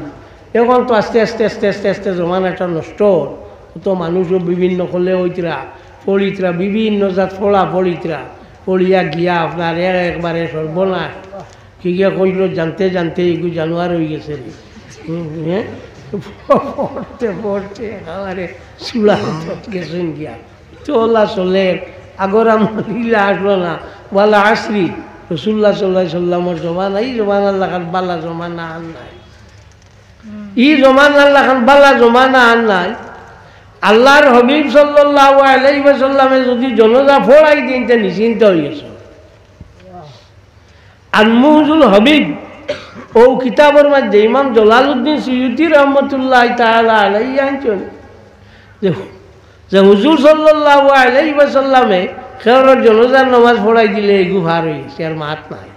এখন তো আস্তে আস্তে আস্তে আস্তে আস্তে জমানাটা নষ্ট তো মানুষও বিভিন্ন কলে হইতরা পড়িতরা বিভিন্ন জাত ফোড়া পড়িতরা পড়িয়া গিয়া আপনার একবারে সর্বনাশ কি গিয়া কইল জানতে জানতে এগুলো জানোয়ার হয়ে গেছে পড়তে পড়তে একেবারে চুলা গেছেন গিয়া চলা চলে আগর আমার লীলা আসলো না বলা আশ্রি রাসূলুল্লাহ সাল্লাল্লাহু আলাইহি সাল্লামের জমানা এই জমানার লাগান বালা জমানা আন নাই ই জমানার লাগান বালা জমানা আন নাই আল্লাহর হাবিব সাল্লাল্লাহু আলাইহি ওয়াসাল্লামে যদি জনাজা ফোড়াই দিন তে নিশ্চিন্ত হয়ে গেছে আনমুজুল হাবিব ও কিতাবের মধ্যে ইমাম জালালউদ্দিন সুয়ুতি রহমতুল্লাহি তাআলা আলাইহি আনছেন যে হুজুর সাল্লাল্লাহু আলাইহি ওয়াসাল্লামে খেয়ার জনাজার নামাজ পড়াই দিলে এগু ভার হয়ে গেছে আর মাত নাই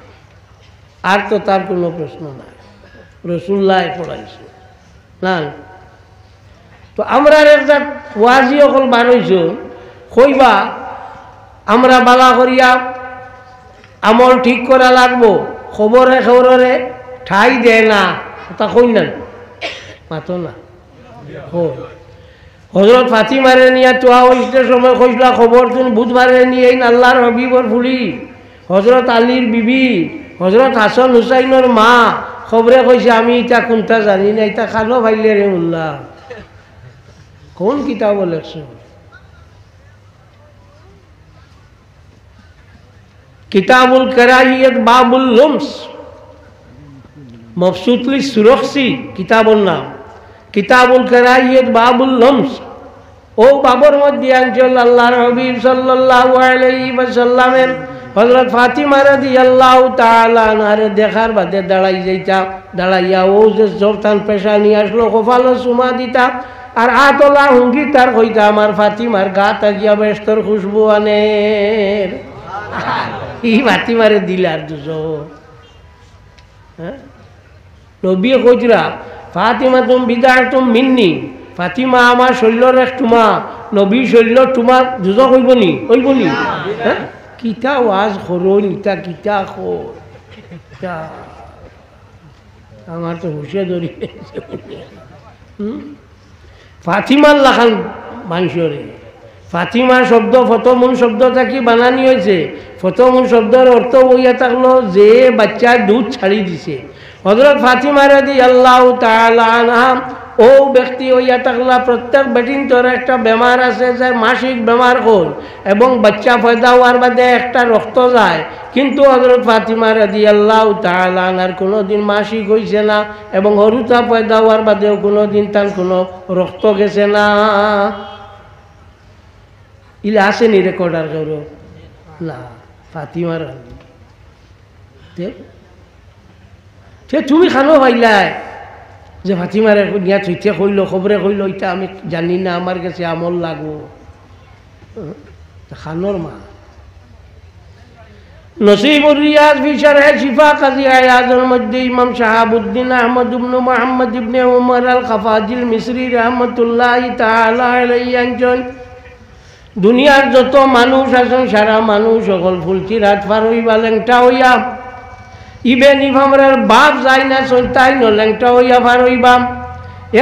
আর তো তার কোনো প্রশ্ন নাই রাসূলুল্লাহ পড়াইছে না তো আমরা একজাত ওয়াজি অকল বার হইছ কইবা আমরা বালা করিয়া আমল ঠিক করা লাগবো খবরে ঠাই দেয় না তা কই না মাতো না হজরত ফাতিমারে নিয়ে তোয়া হইতে সময় কইসলা খবর তুমি বুধবারে নিয়ে আল্লাহর হাবিবর ফুলি হজরত আলীর বিবি হজরত হাসান হুসাইনের মা খবরে কইছে আমি এটা কোনটা জানি না, এটা খালো ভাইলে রে মোল্লা। কোন কিতাব লেখছো? কিতাবুল কারাহিয়াত বাবুল লুমস, মফসুতলি সুরখসি কিতাবুল নাম। কিতাবুল কারাহিয়াত বাবুল লুমস। ও বাবর মধ্যে আনছিল আল্লাহর হাবিব সাল্লাল্লাহু আলাইহি ওয়াসাল্লামের হযরত ফাতিমা রাদিয়াল্লাহু তাআলা আনহার দেখার বাদে দাঁড়াই যাইতা, দাঁড়াইয়া ও যে জোরতান পেশা নিয়ে আসলো কপালে চুমা দিতা আর আতলা হুঙ্গি তার কইতা আমার ফাতিমার গা তাকিয়া বেস্তর খুশবু আনের। ই ফাতিমারে দিলার দুজো। হ্যাঁ, নবী কইরা ফাতিমা তুম বিদাতুম মিন্নি, ফাতিমা আমার শৈল্যর এক টুমা, নবী শৈল্য টুমা দুজো কইব নি? কইব নি? হ্যাঁ, কিতা ওয়াজ করুন, ইটা কিতা কর, আমার তো হুশে ধরি। ফাতিমার লাখান মানুষরে, ফাতিমা শব্দ ফতমুন শব্দ থাকি বানানি হয়েছে। ফতমুন শব্দের অর্থ হইয়া থাকলো যে বাচ্চা দুধ ছাড়ি দিছে। হযরত ফাতিমা রাদিয়াল্লাহু তাআলা আনহা ও ব্যক্তি হইয়া থাকলা প্রত্যেক বেটিন তোর একটা বেমার আছে, যার মাসিক বেমার হল এবং বাচ্চা পয়দা হওয়ার বাদে একটা রক্ত যায়, কিন্তু হযরত ফাতিমা রাদিয়াল্লাহু তাআলা আনহার কোনোদিন মাসিক হইছে না এবং হরুতা পয়দা হওয়ার বাদেও কোনোদিন তার কোনো রক্ত গেছে না। ইলা আসেনি রেকর্ডার করো না ফাতিমার। তুমি খানো পাইলাই যে ফাতিমারে নিয়া থইতে কইল, খবরে কইল, এটা আমি জানি না, আমার কাছে আমল লাগবো। খানোর মা নসিবুর রিয়াজ ফি শারহ শিফা কাজী আয়াজের মধ্যে ইমাম শাহাবুদ্দিন আহমদ ইবনে মুহাম্মদ ইবনে উমর আল খাফাজিল মিসরি রাহমাতুল্লাহি তাআলা আলাইহি আনজন দুনিয়ার যত মানুষ আছেন সারা মানুষ সকল ফুলতি রাত পার হইবা লেংটা হইয়া, ইবে নিভামরার বাপ যায় না তাই ন লেংটা হইয়া পার হইবা।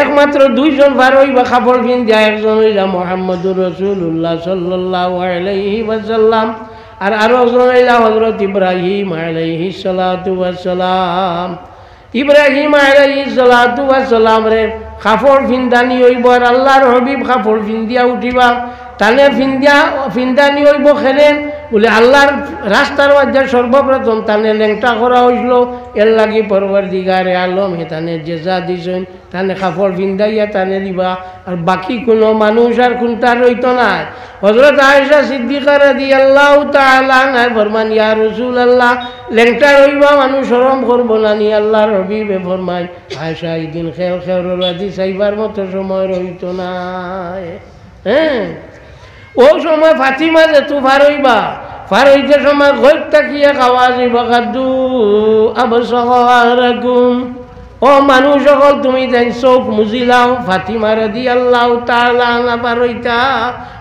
একমাত্র দুইজন পার হইবা কাপড় পিন্ধিয়া, একজন হইলা মুহাম্মদুর রাসূলুল্লাহ সাল্লাল্লাহু আলাইহি ওয়াসাল্লাম আর আরো একজন হইলা হযরত ইব্রাহিম আলাইহিস সালাতু ওয়াস সালাম। ইব্রাহিম আলাইহিস সালাতু ওয়াস সালাম রে কাপড় পিন্ধানি হইব আর আল্লাহর হাবিব কাপড় পিন্ধিয়া উঠিবা। তাহলে ফিন্দানি হইব খেলেন বলে আল্লাহর রাস্তার মধ্যে সর্বপ্রথম তানে লেংটা করা হইল। এর লাগি পরওয়ারদিগারে আলম তানে জেজা দিছেন, তানে কাপড় ফিন্দাইয়া তানে দিবা। আর বাকি কোনো মানুষ আর কোনটা রইত না। হযরত আয়েশা সিদ্দিকা রাদিয়াল্লাহু তাআলা আনহা ফরমান, ইয়া রাসূলুল্লাহ, লেংটা রইবা মানুষ শরম করব না নি? আল্লাহর হাবিবে ফরমান, আয়েশা এই দিন খেল খেররাদি চাইবার মতো সময় রইত না। হ্যাঁ, ওই সময় ফাতিমা যে তু ফারইবা, ফারইতে সময় ঘর তাকিয়ে খাওয়া যাইবা কাদু আবসারাকুম। ও মানুষ সকল তুমি যেন চোখ মুজিলাও। ফাতিমা রাদিয়াল্লাহু তাআলা আনহা ফারইতা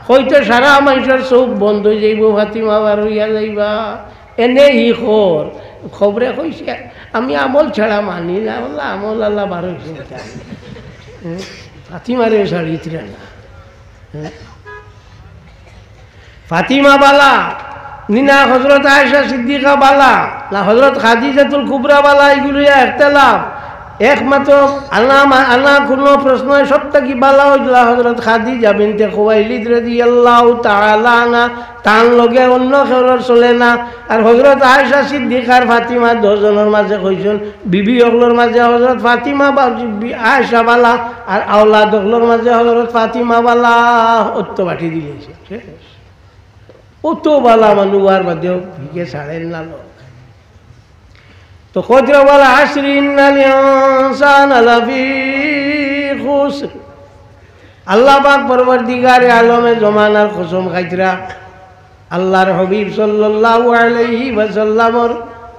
হইতে সারা মানুষের চোখ বন্ধ হয়ে যাইব, ফাতিমা বার হইয়া যাইবা। এনে ই খবরে কইছে আমি আমল ছাড়া মানি না, বললা আমল আল্লাহ বার হয়েছে। ফাতিমারে ছাড়িত্রে না। ফাতিমা বালা নিনা হযরত আয়েশা সিদ্দিকা বালা না হযরত খাদিজাতুল কুবরা বালা, এগুলো ইখতিলাফ। একমাত্র আল্লাহ কোনো প্রশ্ন সবটা কি বালা হইল হযরত খাদিজা বিনতে খুয়াইলিদ রাদিয়াল্লাহু তাআলা আনহা, তার লগে অন্য কেউর চলে না। আর হযরত আয়েশা সিদ্দিকার ফাতিমা দুজনের মাঝে কইছেন বিবি হকলর মাঝে হযরত ফাতিমা বা আয়েশা বালা আর আওলাদ হকলর মাঝে হযরত ফাতিমা বালা। অত্য বাটি দিলেছে অত বালা মানুয়ার বাদেও ভিকে ছাড়েন না লোক। তো কদরা ওয়ালা আসরি ইন্নাল ইনসানা লাফি খুসর। আল্লাহ পাক পরওয়ারদিগারে আলমে জমানার কসম খাইতরা, আল্লাহর হাবিব সাল্লাল্লাহু আলাইহি ওয়াসাল্লামর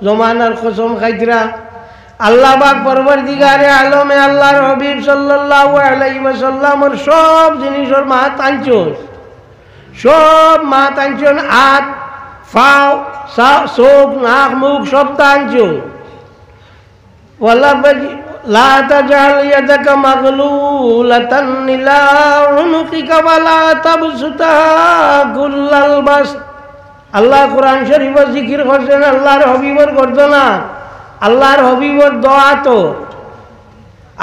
জমানার কসম খাইতরা। আল্লাহ পাক পরওয়ারদিগারে আলমে আল্লাহর হাবিব সাল্লাল্লাহু আলাইহি ওয়াসাল্লামর সব জিনিসের মাত আনছস, সব মাত আনছন, হাত ফাও চোখ নাক মুখ সব আনছন। লা তাজআল ইয়াদাকা মাগলুলাতান ইলা উনুকিকা ওয়ালা তাবসুতাহা কুল্লাল বাসত। আল্লাহ কোরআন শরীফে জিকির করছেন আল্লাহর হাবিবের গর্দনা আল্লাহর হবিবর দোয়া তো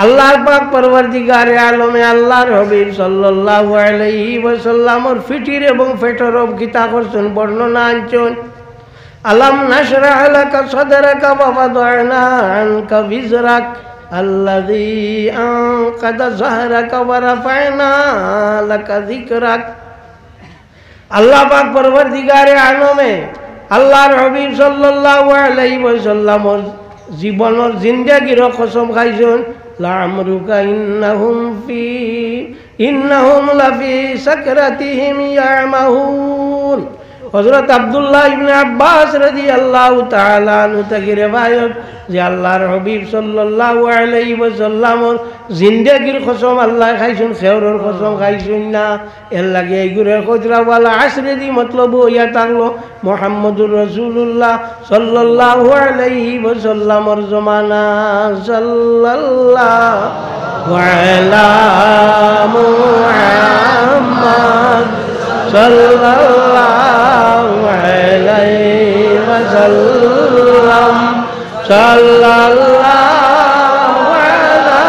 আল্লাহর পাক পরওয়ারদিগারে আলমে আল্লাহর হবিব সাল্লাল্লাহু আলাইহি ওয়াসাল্লামর ফিটির এবং ফেটরব কিতা করছেন বর্ণনা আনছেন আলাম নাশরাহ লাকা সাদরাকা ওয়া ওয়াদা'না আনকা বিজরাক আল্লাযী আনকাদা যাহরাকা ওয়া রাফা'না লাকা যিকরাক। আল্লাহ পাক পরওয়ারদিগারে আলমে আল্লাহর হবিব সাল্লাল্লাহু আলাইহি ওয়াসাল্লামর জীবনের জিন্দেগির কসম খাইছেন লা'আমরুকা ইন্নাহুম লাফি সাকরাতিহিম ইয়ামাহুন। হযরত আব্দুল্লাহ ইবনে আব্বাস রাদিয়াল্লাহু তাআলা আনহু থেকে রিওয়ায়াত যে আল্লাহর হাবিব সাল্লাল্লাহু আলাইহি ওয়াসাল্লামর জিন্দেগির কসম আল্লাহ খাইছেন, খেয়রের কসম খাইছেন না। এর লাগে এইগুলোর কইরা ওয়ালা আসরে দি মতলব হইয়া থাকলো মুহাম্মদুর রাসূলুল্লাহ সাল্লাল্লাহু আলাইহি ওয়াসাল্লামর জমানা। সাল্লাল্লাহু আলা মুহাম্মদ সাল্লাল্লাহু আলাইহি ওয়াসাল্লাম সাল্লাল্লাহু আলা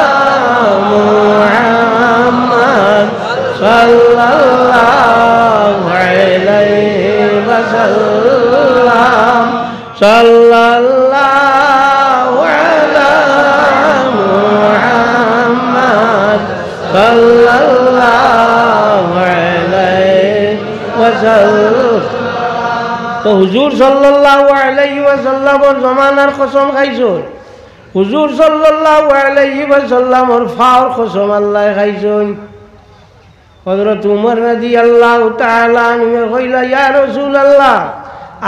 মুহাম্মদ সাল্লাল্লাহু আলাইহি ওয়াসাল্লাম সাল্লাল্লাহু আলা মুহাম্মদ সাল্লাল্লাহু আলাইহি ওয়াসাল্লাম। তো হুজুর সাল্লাল্লাহু আলাইহি ওয়াসাল্লামর জমানার কসম খাইছুন, হুজুর সাল্লাল্লাহু আলাইহি ওয়াসাল্লামর ফাওর কসম আল্লাহ খাইছুন। হযরত উমর রাদিয়াল্লাহু তাআলা আনহু কইলা ইয়া রাসূলুল্লাহ,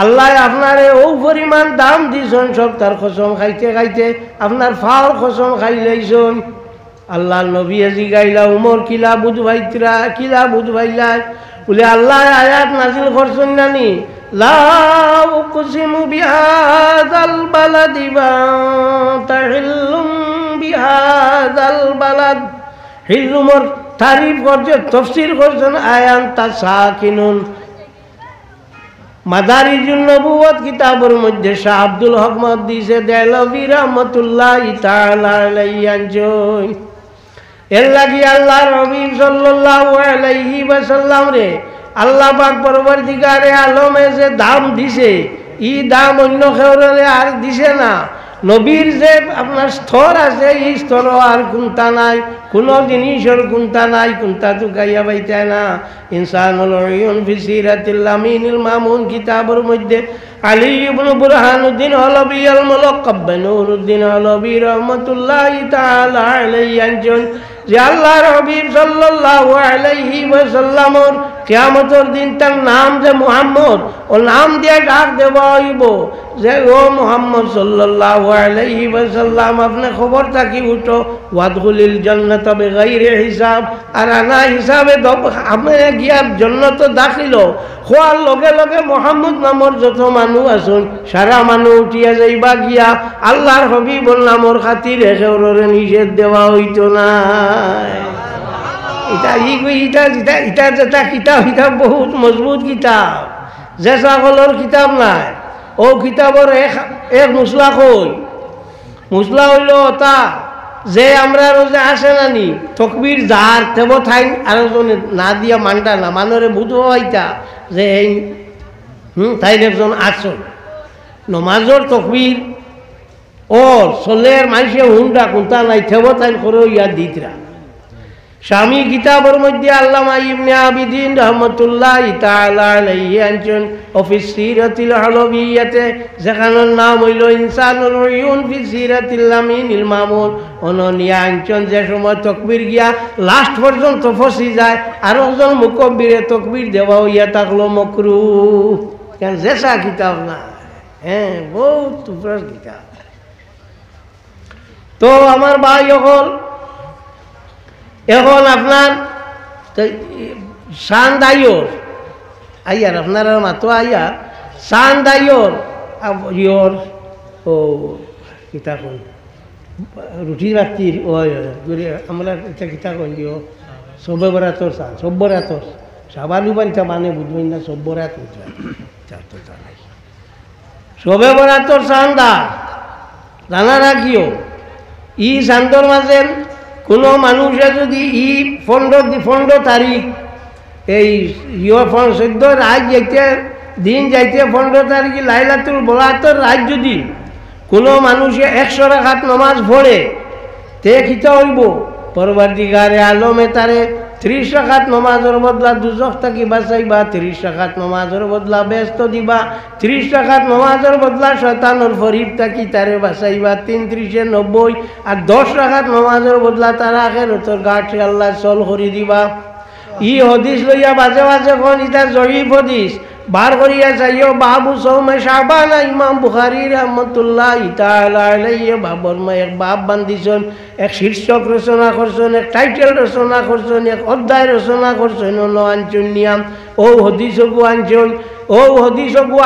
আল্লাহ আপনারে ও পরিমাণ দাম দিছেন সব তার কসম খাইতে খাইতে আপনার ফাওর কসম খাইলাইছুন। আল্লাহ নবী জিগাইলা উমর কিলা বুঝবাইতরা, কিলা বুঝবাইলা? বলে আল্লাহ আয়াত নাযিল করছেন নানি লা উকসিমু বিহাযাল বালাদি ওয়া তাহিল্লুম বিহাযাল বালাদ। হিলুমর তারিফ করছে, তাফসীর করছেন আয়ান তাসাকিনুন। মাদারিজুন নবুওয়াত কিতাবের মধ্যে শাহ আব্দুল হক মুহাদ্দিস দেহলভী রাহমাতুল্লাহি তাআলা আলাইহি আনছেন এর লাগি আল্লাহর হাবিব সাল্লাল্লাহু আলাইহি ওয়াসাল্লাম রে আল্লাহ পাক পরওয়ারদিগারে আলমে যে দাম দিছে, ই দাম অন্য কেউরে আর দিছে না। নবীর যে আপনার স্তর আছে, এই স্তর আর কোনটা নাই, কোনো জিনিসের কোনটা নাই, কোনটা তো গাইয়া বাইতে না। ইনসানুল উয়ুন ফি সিরাতিল আমিনুল মামুন কিতাবের মধ্যে আলী ইবনে বুরহানুদ্দিন হলবী আল মুলাক্কাব নূরুদ্দিন হলবী রাহমাতুল্লাহি তাআলা আলাইহি আনছেন যে আল্লাহর হাবিব সাল্লাল্লাহু আলাইহি ওয়াসাল্লামর কিয়ামতের দিন তার নাম যে মুহাম্মদ, ও নাম দিয়ে ডাক দেওয়া হইব যে ও মুহাম্মদ সাল্লাল্লাহু আলাইহি ওয়াসাল্লাম আপনি খবর থাকি উঠো ওয়াদখুলিল জান্নাতা বিগাইরি হিসাব, আর আনা হিসাবে আপনি গিয়া জান্নাত দাখিল হওয়ার লগে লগে মুহাম্মদ নামর যত মানুষ আছেন সারা মানুষ উঠিয়া যাইবা গিয়া আল্লাহর হাবিবর নামর খাতিরে কেউরে নিষেধ দেওয়া হইতো না। এটা কিতাব বহুত মজবুত কিতাব, যে সকলের কিতাব নাই। ও কিতাবর এক মুসলা কই, মুসলা হইল তা যে আমরা যে আসে নানি তকবির যার তেব ঠাই আর না দিয়া মানটা না মানরে বুঝবাইতা যে তাই একজন আসন নমাজর তকবির ও চলের মানুষে হুন্ডা কোনটা নাই থেব তাই করে ইয়াদ দিতরা। স্বামী কিতাবের মধ্যে আল্লামা ইবনে আবিদিন রাহমাতুল্লাহি তাআলা আলাইহি আনছেন অফিস সিরাতিল হলবিয়াতে, যেখানের নাম হইল ইনসানুল উয়ুন ফি সিরাতিল আমিনিল মামুন। অননিয়া আনছেন যে সময় তকবির গিয়া লাস্ট পর্যন্ত ফসি যায় আর একজন মুকব্বিরে তকবির দেওয়া হইয়া থাকলো মাকরুহ। কেন জেসা কিতাব না, হ্যাঁ বহুত টুকরার কিতাব। তো আমার ভাই এখন আপনার সান্দাইয়র আইয়ার আপনারা মাতো আইয়ার সান্দাইয়র ইয়র ও কিতা কন রুটি রাত্রির ও আমরা এটা কিতা কন দিও সবে বরাতর সান সব বরাতর সাবালু বানিটা মানে বুঝবেন না, সব বরাত বুঝবেন সবে বরাতর সান্দা জানা রাখিও ই চান্দর মাঝে কোনো মানুষে যদি ই 15 তারিখ এই 14 রাত যাইতে দিন যাইতে 15 তারিখে লাইলাতুল বরাতের রাত যদি কোনো মানুষে 100 রাকাত নামাজ পড়ে তে খিতা হইব পরবর্তীকারে আলমে তারে 30 রাকাত নামাজের বদলা দুজখ থাকি বাঁচাইবা, 30 রাকাত নামাজের বদলা ব্যস্ত দিবা, 30 রাকাত নামাজের বদলা শয়তানের ফরিব থাকি তারে বাঁচাইবা 33 90, আর 10 রাকাত নামাজের বদলা তারা আখিরাতের গাঠে আল্লাহ চল করে দিবা। ই হদিস লইয়া বাজে বাজে কোন ইটা জয়ীফ হদিস বার করিয়া যাইও বাবু সৌমে শাবানা ইমাম বুখারী রাহমাতুল্লাহি তাআলা আলাইহি বাবর মা এক বাব বান্দিছেন, এক শীর্ষক রচনা করছেন, এক টাইটেল রচনা করছেন, এক অধ্যায় রচনা করছেন আনছেন নিয়াম ও হদিসকু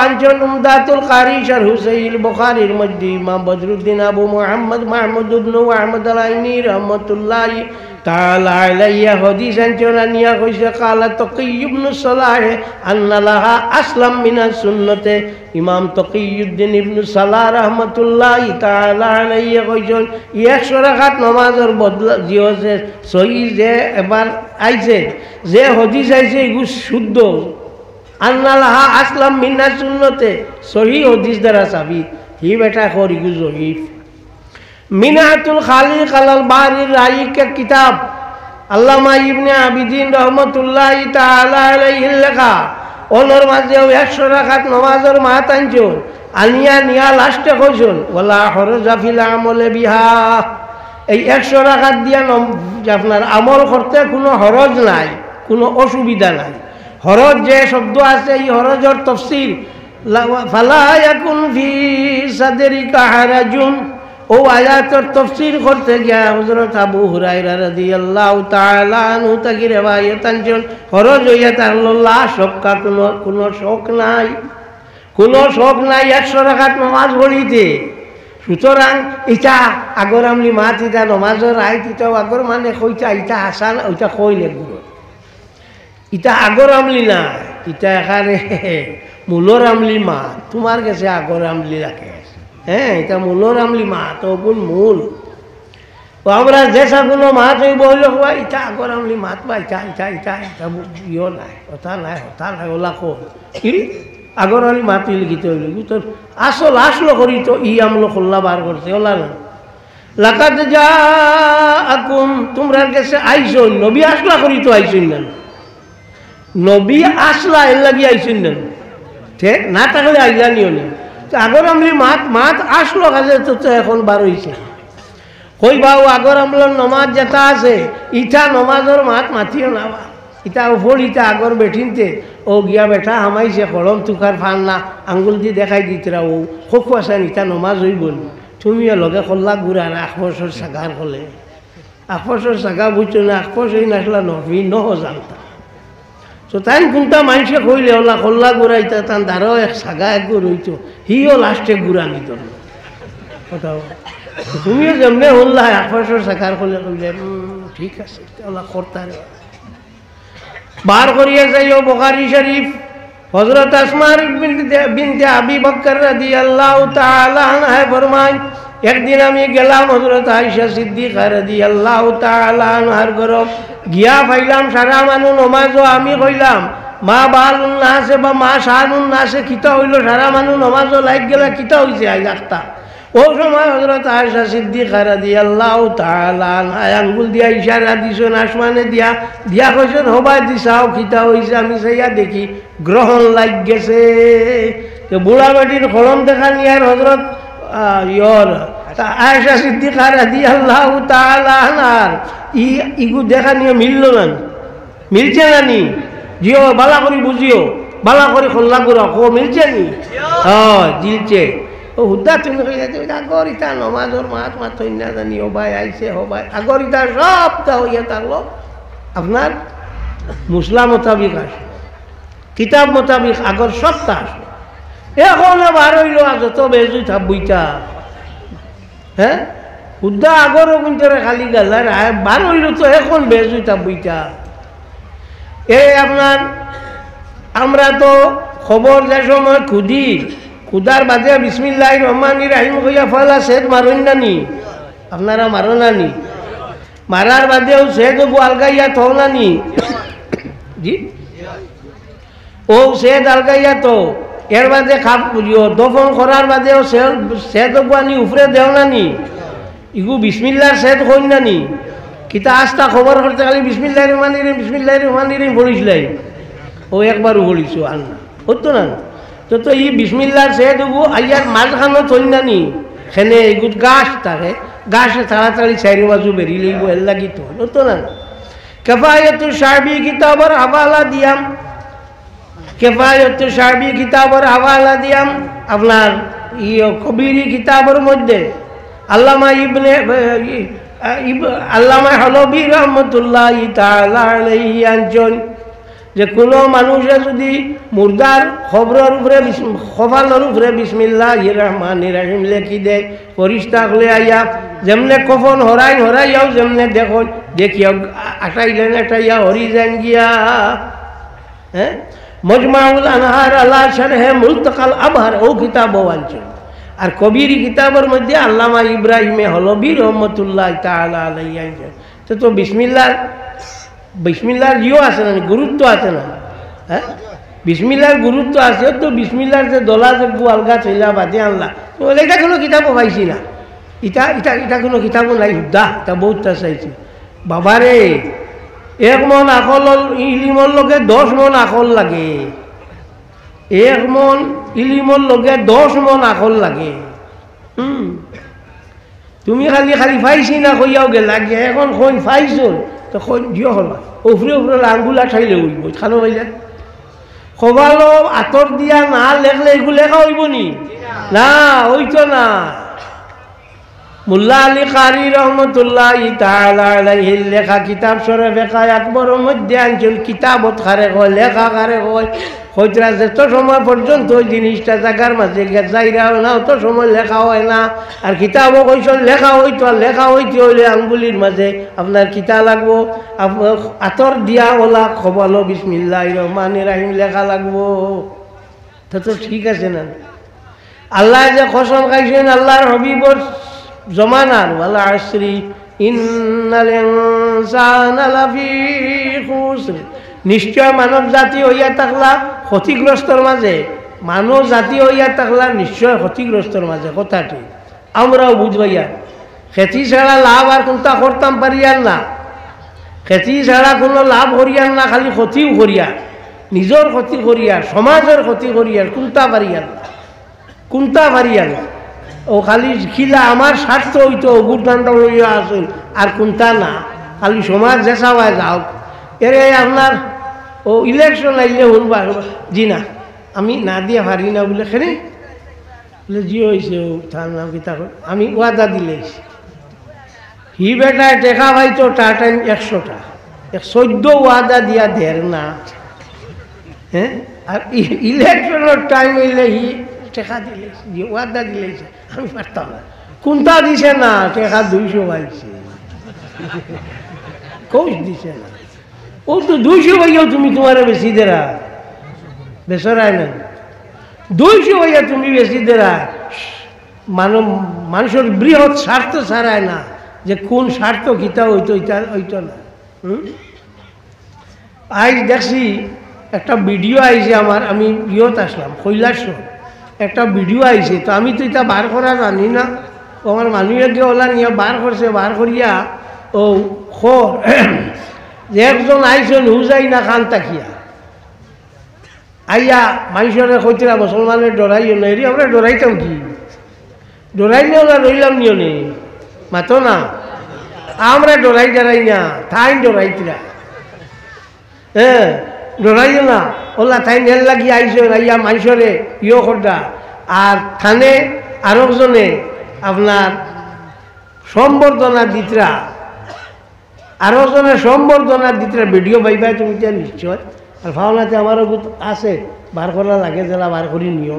আনছেন উমদাতুল কারি শারহ সহিহ বুখারীর মধ্যে ইমাম বদরুদ্দিন আবু মুহাম্মদ মাহমুদ ইবনে আহমদ আল-আইনি রাহমাতুল্লাহি তাআলা আলাইহি হাদিস আননিয়া কইছে কালা তাকি ইবনে সালাহ আন্না লাহা আসলাম মিনাস সুন্নতে। ইমাম তাকিউদ্দিন ইবনে সালাহ রাহমাতুল্লাহি তাআলা আলাইহি কইছেন 100 রাকাত নামাজের বদলা জিওছে সহিহ যে এবার আইছে যে হাদিস আইছে এগু শুদ্ধ আন্না লাহা আসলাম মিনাস সুন্নতে সহিহ হাদিস দ্বারা সাবিত হি বেটা করি গু জয়ীফ। মিনাতুল খালিক আলাল বারির রাইক কিতাব আল্লামা ইবনে আবিদিন রহমতুল্লাহি তাআলা আলাইহি লেখা ওনর মাঝে 100 রাকাত নামাজের মাত আনছেন আনিয়া নিয়া লাস্টে কইছেন ওয়ালা হরজা ফিল আমলে বিহা। এই 100 রাকাত দিয়া আপনার আমল করতে কোনো হরজ নাই, কোনো অসুবিধা নাই। হরজ যে শব্দ আছে এই হরজের তাফসীর ফালা ইয়াকুন ফি সাদরিকা হারাজুন ও আয়াতের তাফসীর করতে গিয়া হযরত আবু হুরায়রা রাদিয়াল্লাহু তাআলা আনহু থেকে রিওয়ায়াত আনছেন হরজ হইয়া তার আল্লাহ শক্কা কোনো শোক নাই, কোনো শোক নাই 100 রাকাত নামাজ পড়িতে। সুতরাং এটা আগর আমলি মাত ইটা নামাজের আইত ইটা আগর মানে কইতা ইটা আসান ওইটা কইলে গুরু ইটা আগর আমলি না, ইটা এখানে মূলর আমলি মাত তোমার কাছে আগর আমলি রাখে। হ্যাঁ এটা মূলর আমলি মাত ওগুন মূল আমরা যেসা কোনো মাত হইব হইল ইটা আগর আমলি মাত বা ইটা ইটা ইটা ইটা ইয় নাই হতা নাই ওলা কো আগর আমলি মাত লিখিত হইল তোর আসল আসলো করি তো ই আমলো খোল্লা বার করছে ওলা না। লাকাদ জাআকুম তোমরা কাছে আইসন নবী আসলা করি তো আইসন না, নবী আসলা এর লাগি আইসন না ঠিক না থাকলে আইলা নিও না। আগর আমলি মাত আসলো কাজে তো এখন বার হইছে কই বাউ আগর আমলের নমাজ যেটা আছে ইটা নমাজের মাত মাতিও না ইটা উপর ইটা আগর বেঠিনতে ও গিয়া বেঠা হামাইছে কলম তুকার ফান না আঙ্গুল দিয়ে দেখাই দিতরা ও খুব আসান ইটা নমাজ হইব তুমিও লগে কল্লা ঘুরা না 8 বছর সাগার হলে 8 বছর সাগা বুঝছো না 8 বছর নাচলা নবী নহ জানতা তো তাই কোনটা মানুষে কইলে ওলা কল্লা ঘুরাইতা তান দাঁড়াও এক সাগা এক গুড় হইতো হিও লাস্টে ঘুরা নিত কথা তুমিও যেমনে হল্লা 8 বছর সাগার হলে কইলে ঠিক আছে ওলা করতারে বার করিয়া যাইও বুখারী শরীফ হযরত আসমা বিনতে আবি বকর রাদিয়াল্লাহু তাআলা আনহা ফরমান একদিন আমি গেলাম হযরত আয়েশা সিদ্দিকা রাদিয়াল্লাহু তাআলা আনহার ঘর গিয়া পাইলাম সারা মানু নামাজও আমি কইলাম মা বালুন নাসে বা মা শানুন নাসে কিতা হইল সারা মানু নামাজও লাইক গেলা কিতা হইছে আজ একটা ও সময় হযরত আয়েশা সিদ্দিকা রাদিয়াল্লাহু তাআলা আনহা আঙ্গুল দিয়া ইশারা দিছেন আসমানে দিয়া কইছেন হবাই দিছাও কিতা হইছে আমি সাইয়া দেখি গ্রহণ লাগ গেছে। তো বুড়া বেটির কলম দেখা নিয়ার হযরত আয়েশা সিদ্দিকা রাদিয়াল্লাহু তাআলা আনহার ইগু দেখা নিয়ে মিলল না, মিলছে না নি জিও বালা করে বুঝিও বালা করে খোল্লা করে কো মিলছে নি হ্যাঁ জিলছে ও হুদ্দা তুমি আগর ইটা নমাজর মাত মাত না জানি ও ভাই আইছে হো ভাই আগর ইটা সবটা হইয়া থাকলো আপনার মুসলা মোতাবিক আসে কিতাব মোতাবিক আগর সবটা আসলো এখন বার হইল আজ তো বেজুই থাকবইটা হ্যাঁ হুদ্দা আগরও কিন্তু খালি গেল বার হইল তো এখন বেজুই থাকবইটা এই আপনার আমরা তো খবর যে সময় খুঁজি খুদার বাদে বিসমিল্লাহির রহমানির রহিম কইয়া ফলা সেদ মারুন না নি আপনারা মারো না নি মারার বাদেও সেদ আলগাইয়া থো না নি জি ও সেদ আলগাইয়া তো এর বাদে খাপ দফন করার বাদেও সেদ আনি উপরে দেও না নি ইগু বিসমিল্লার সেদ কইন না নি কিতা আস্তা খবর করতে খালি বিসমিল্লাহির রহমানির রহিম পড়িসলাই ও একবারও পড়িছো আর না হতো না তো ই বিসমিল্লার সেদ আইয়ার মাঝখানো থইন না নি সেনে এগুত গাছ থাকে গাছে তাড়াতাড়ি চারি বাজু বেরিয়ে লইব এর লাগি তো হতো না কেফায়তু শারবি কিতাবর হাওয়ালা দিয়াম কেফায়তু শারবি কিতাবর হাওয়ালা দিয়াম আপনার কবিরি কিতাবের মধ্যে আল্লামা ইবনে আল্লামা হলবি রহমতুল্লাহি তাআলা আলাইহি আনছেন যে কোনো মানুষে যদি মুর্দার খবরের উপরে খোফানোর উপরে বিসমিল্লাহির রহমানির রহিম লেখি দেয় ফরিস্তা হলে আইয়া যেমনে কফন হরাইয়াও যেমনে দেখুন দেখিয়াও আটাইলেন আটাইয়া হরি যান গিয়া হ্যাঁ মজমাউল আনহার আলা শরহে মুলতাকাল আবহার ও কিতাব আনছেন আর কবির কিতাবের মধ্যে আল্লামা ইব্রাহিমে হলবি রহমতুল্লাহি তাআলা আলাইহি আনছেন তো বিসমিল্লার ইও আছে না গুরুত্ব আছে না হ্যাঁ বিসমিল্লার গুরুত্ব আছে তো বিসমিল্লার যে দলা যে আলগা চইলা বাদে আনলা তো এটা কোনো কিতাবও পাইছি না এটা কোনো কিতাবও নাই হুদ্দা এটা বহুতটা চাইছি বাবারে 1 মন আকল ইলিমর লগে 10 মন আকল লাগে 1 মন ইলিমর লগে 10 মন আকল লাগে তুমি খালি পাইছি না কইয়াও গেলা এখন কই পাইছো তো জিও হবা উপরে আঙ্গুলা ঠাইলে উঠব খানো পাইলে খবালো আতর দিয়া না লেখলে এগুলো লেখা হইব নি না হইতো না মোল্লা আলী কারি রহমতুল্লাহি তাআলা আলাইহি লেখা কিতাব শরীফে আকবরের মধ্যে আনছেন কিতাবত খারে কয় লেখা খারে কয় হইতরা যত সময় পর্যন্ত ওই জিনিসটা জায়গার মাঝে যাইরা না অত সময় লেখা হয় না আর কিতাবও কইছেন লেখা হইতে হইলে আঙ্গুলির মাঝে আপনার কিতা লাগবো আতর দিয়া ওলা খবালো বিসমিল্লাহির রহমানির রহিম লেখা লাগবো তো ঠিক আছে না আল্লাহ যে কসম খাইছেন আল্লাহর হবিবর জমানার ওয়াল আসরি ইন্নাল ইনসানা লাফি খুসর নিশ্চয় মানব জাতি হইয়া থাকলা ক্ষতিগ্রস্তর মাঝে মানব জাতি হইয়া থাকলা নিশ্চয় ক্ষতিগ্রস্তর মাঝে কথাটি আমরাও বুঝবাইয়া খেতি ছাড়া লাভ আর কোনটা করতাম পারিয়ার না খেতি ছাড়া কোনো লাভ করিয়ার না খালি ক্ষতিও করিয়ার নিজের ক্ষতি করিয়ার সমাজের ক্ষতি করিয়ার কোনটা পারিয়ার না ও খালি খিলা আমার স্বার্থ হইতো গুরদানটা লইয়া আসুন আর কোনটা না খালি সমাজ যেসাবায় যাও এর আপনার ও ইলেকশন আইলে শুনবা জি না আমি না দিয়া পারি না বলে খেলে বলে জি হয়েছে ও তার নাম কি তা আমি ওয়াদা দিলে হি বেটায় টেকা পাইতো টাটাইম 100টা 14 ওয়াদা দিয়া দের না হ্যাঁ আর ইলেকশনের টাইম হইলে হি টেকা দিলে ওয়াদা দিলে আমি পারতাম না কোনটা দিছে না টেকা 200 পাইছে কোচ দিছে না ও তো 200 ভাইয়াও তুমি তোমার বেশি দেরা বেসরায় না 200 ভাইয়া তুমি বেশি দেরা মানুষের বৃহৎ স্বার্থ ছাড়ায় না যে কোন স্বার্থ কিতা হইতো না আজ দেখছি একটা ভিডিও আইছে আমি ইয়ত আসলাম কৈলাস একটা ভিডিও আইছে তো আমি তো এটা বার করা জানি না আমার মানুষকে ওলা নিয়ে বার করছে বার করিয়া ও খর যে একজন আইসন হুজাই না খান তাকিয়া আইয়া মানুষের কইতরা মুসলমানের ডরাইও না এরি আমরা ডরাইতাম কি ডরাইলে ওরা রইলাম নিও নে মাতো না আমরা ডরাই না থাইন ডরাইতরা হ্যাঁ ডরাইও না ওলা থাইন হেল লাগি আইসন আইয়া মানুষরে ইয় করদা আর থানে আরেকজনে আপনার সম্বর্ধনা দিতরা আরো জনের সম্বর্ধনা দিতে ভিডিও পাইবাই তুমি নিশ্চয় আর ভাওনাতে আমারও আছে বার করা লাগে জেলা বার করি নিও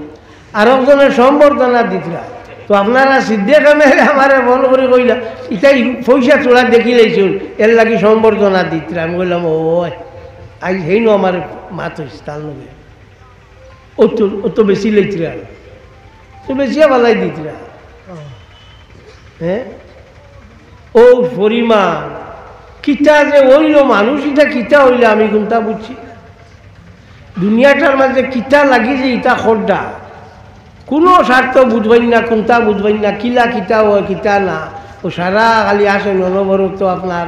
আরো জনের সম্বর্ধনা দিতরা তো আপনারা সিদ্ধে কামে আমার মন করে কইলা ইটাই পয়সা চোরা দেখি লাইছুন এর লাগি সম্বর্ধনা দিতরা আমি কইলাম ও আজ হেইনো আমার মাত হইছে তার লগে অত বেশি লাইতরা তো বেশিয়া বালাই দিতরা হ্যাঁ ও পরিমাণ কিতা যে হইল মানুষ ইটা কিতা হইলে আমি কোনটা বুঝছি দুনিয়াটার মাঝে কিতা লাগি যে ইটা খোরডা কোনো স্বার্থ বুঝবেন না কোনটা বুঝবেন না কিলা কিতা হয় কিতা না ও সারা খালি আসেন অনবরত আপনার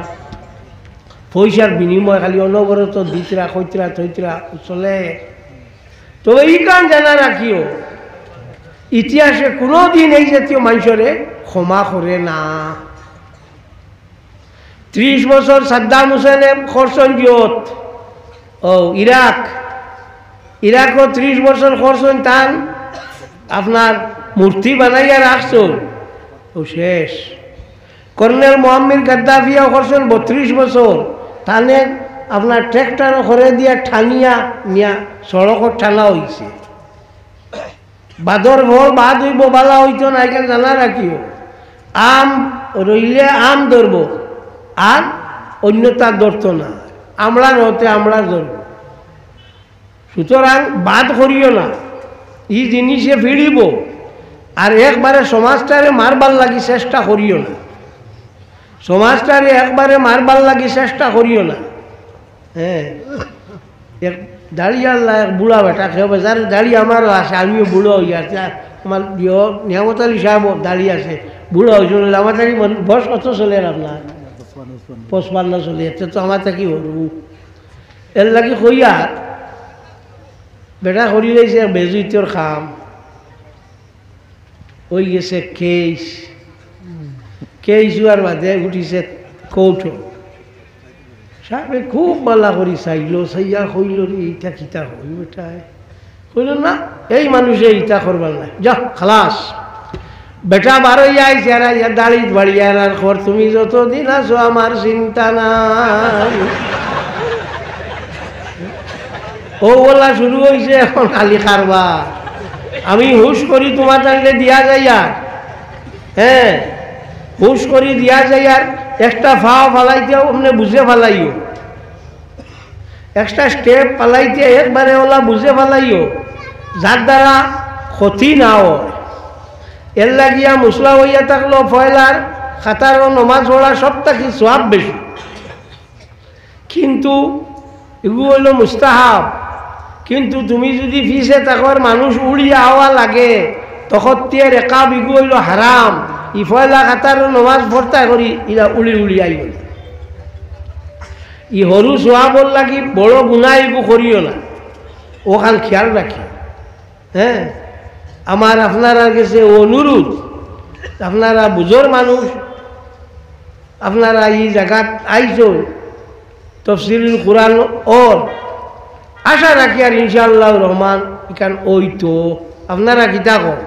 পয়সার বিনিময় খালি অনবরত দিতরা খৈতরা থৈতরা চলে তবে এই কান জানা রাখিও ইতিহাসে কোনো দিন এই জাতীয় মানুষরে ক্ষমা করে না 30 বছর সাদ্দাম হুসেনে খরচন জিয়ত ও ইরাকও 30 বছর খরচন টান আপনার মূর্তি বানাইয়া রাখছো ও শেষ কর্নেল মোহাম্মদ গাদ্দাফিয়াও খরচন 32 বছর টানে আপনার ট্রেক্টর ঘরে দিয়া ঠানিয়া নিয়া সড়কত ঠানা হয়েছে বাদর ভোর বাদ হইব বালা হইতো না এখানে জানা রাখিও আম রইলে আম ধরব আর অন্যতা ধরত না আমরা হতে আমরা ধরব সুতরাং বাদ করিও না এই জিনিসে ফিরিব আর একবারে সমাজটারে মারবার লাগি চেষ্টা করিও না সমাজটারে একবারে মারবার লাগি চেষ্টা করিও না হ্যাঁ এক দাঁড়িয়ে আল্লাহ এক বুড়া বেটা খেয়ে যার দাঁড়িয়ে আমারও আছে আমিও বুড়ো হয়ে আছে আমার নিয়ামত আলী সাহেব দাঁড়িয়ে আছে বুড়ো হয়েছে আমার থাকি বয়স কত চলে আপনার 55 চলে যাচ্ছে তো আমার থাকি হরু এর লাগি কইয়া বেটা করি রয়েছে বেজুইতর খাম ওই গেছে কেস হওয়ার বাদে উঠিছে কৌঠো সাহেবে খুব বালা করি চাইলো চাইয়া কইল রে ইটা কিতা হই বেটায় কইল না এই মানুষে ইটা করবার না যা খালাস বেটা বারোই আইছে আর ইয়া দাড়িত বাড়িয়া আর খর তুমি যতদিন আছো আমার চিন্তা নাই ও বলা শুরু হয়েছে এখন খালি খারবা আমি হুশ করি তোমার তাহলে দিয়া যাই আর হ্যাঁ হুশ করি দিয়া যাই আর একটা ফাও ফালাইতেও আপনি বুঝে ফালাইও একটা স্টেপ ফালাইতে একবারে ওলা বুঝে ফালাইও যার দ্বারা ক্ষতি না হয় এর লাগিয়া মুসলা হইয়া থাকলো ফয়লার খাতার নমাজ পড়া সব থাকি সব বেশি কিন্তু এগুলো হইল মুস্তাহাব কিন্তু তুমি যদি ফিসে থাকার মানুষ উড়িয়া হওয়া লাগে তখন তে রেকাব ইগু হইল হারাম ইফয়লা খাতার নমাজ ভর্তা করি ইলা উড়ি আইব ই সরু সোয়াবর লাগি বড় গুণা ইগু করিও না ওখান খেয়াল রাখি হ্যাঁ আমার আপনারা কাছে অনুরোধ আপনারা বুঝোর মানুষ আপনারা এই জায়গাত আইছো তফসিলুল কুরআন ওর আশা রাখি আর ইনশাআল্লাহ রহমান ইখান ওই তো আপনারা কিতা কর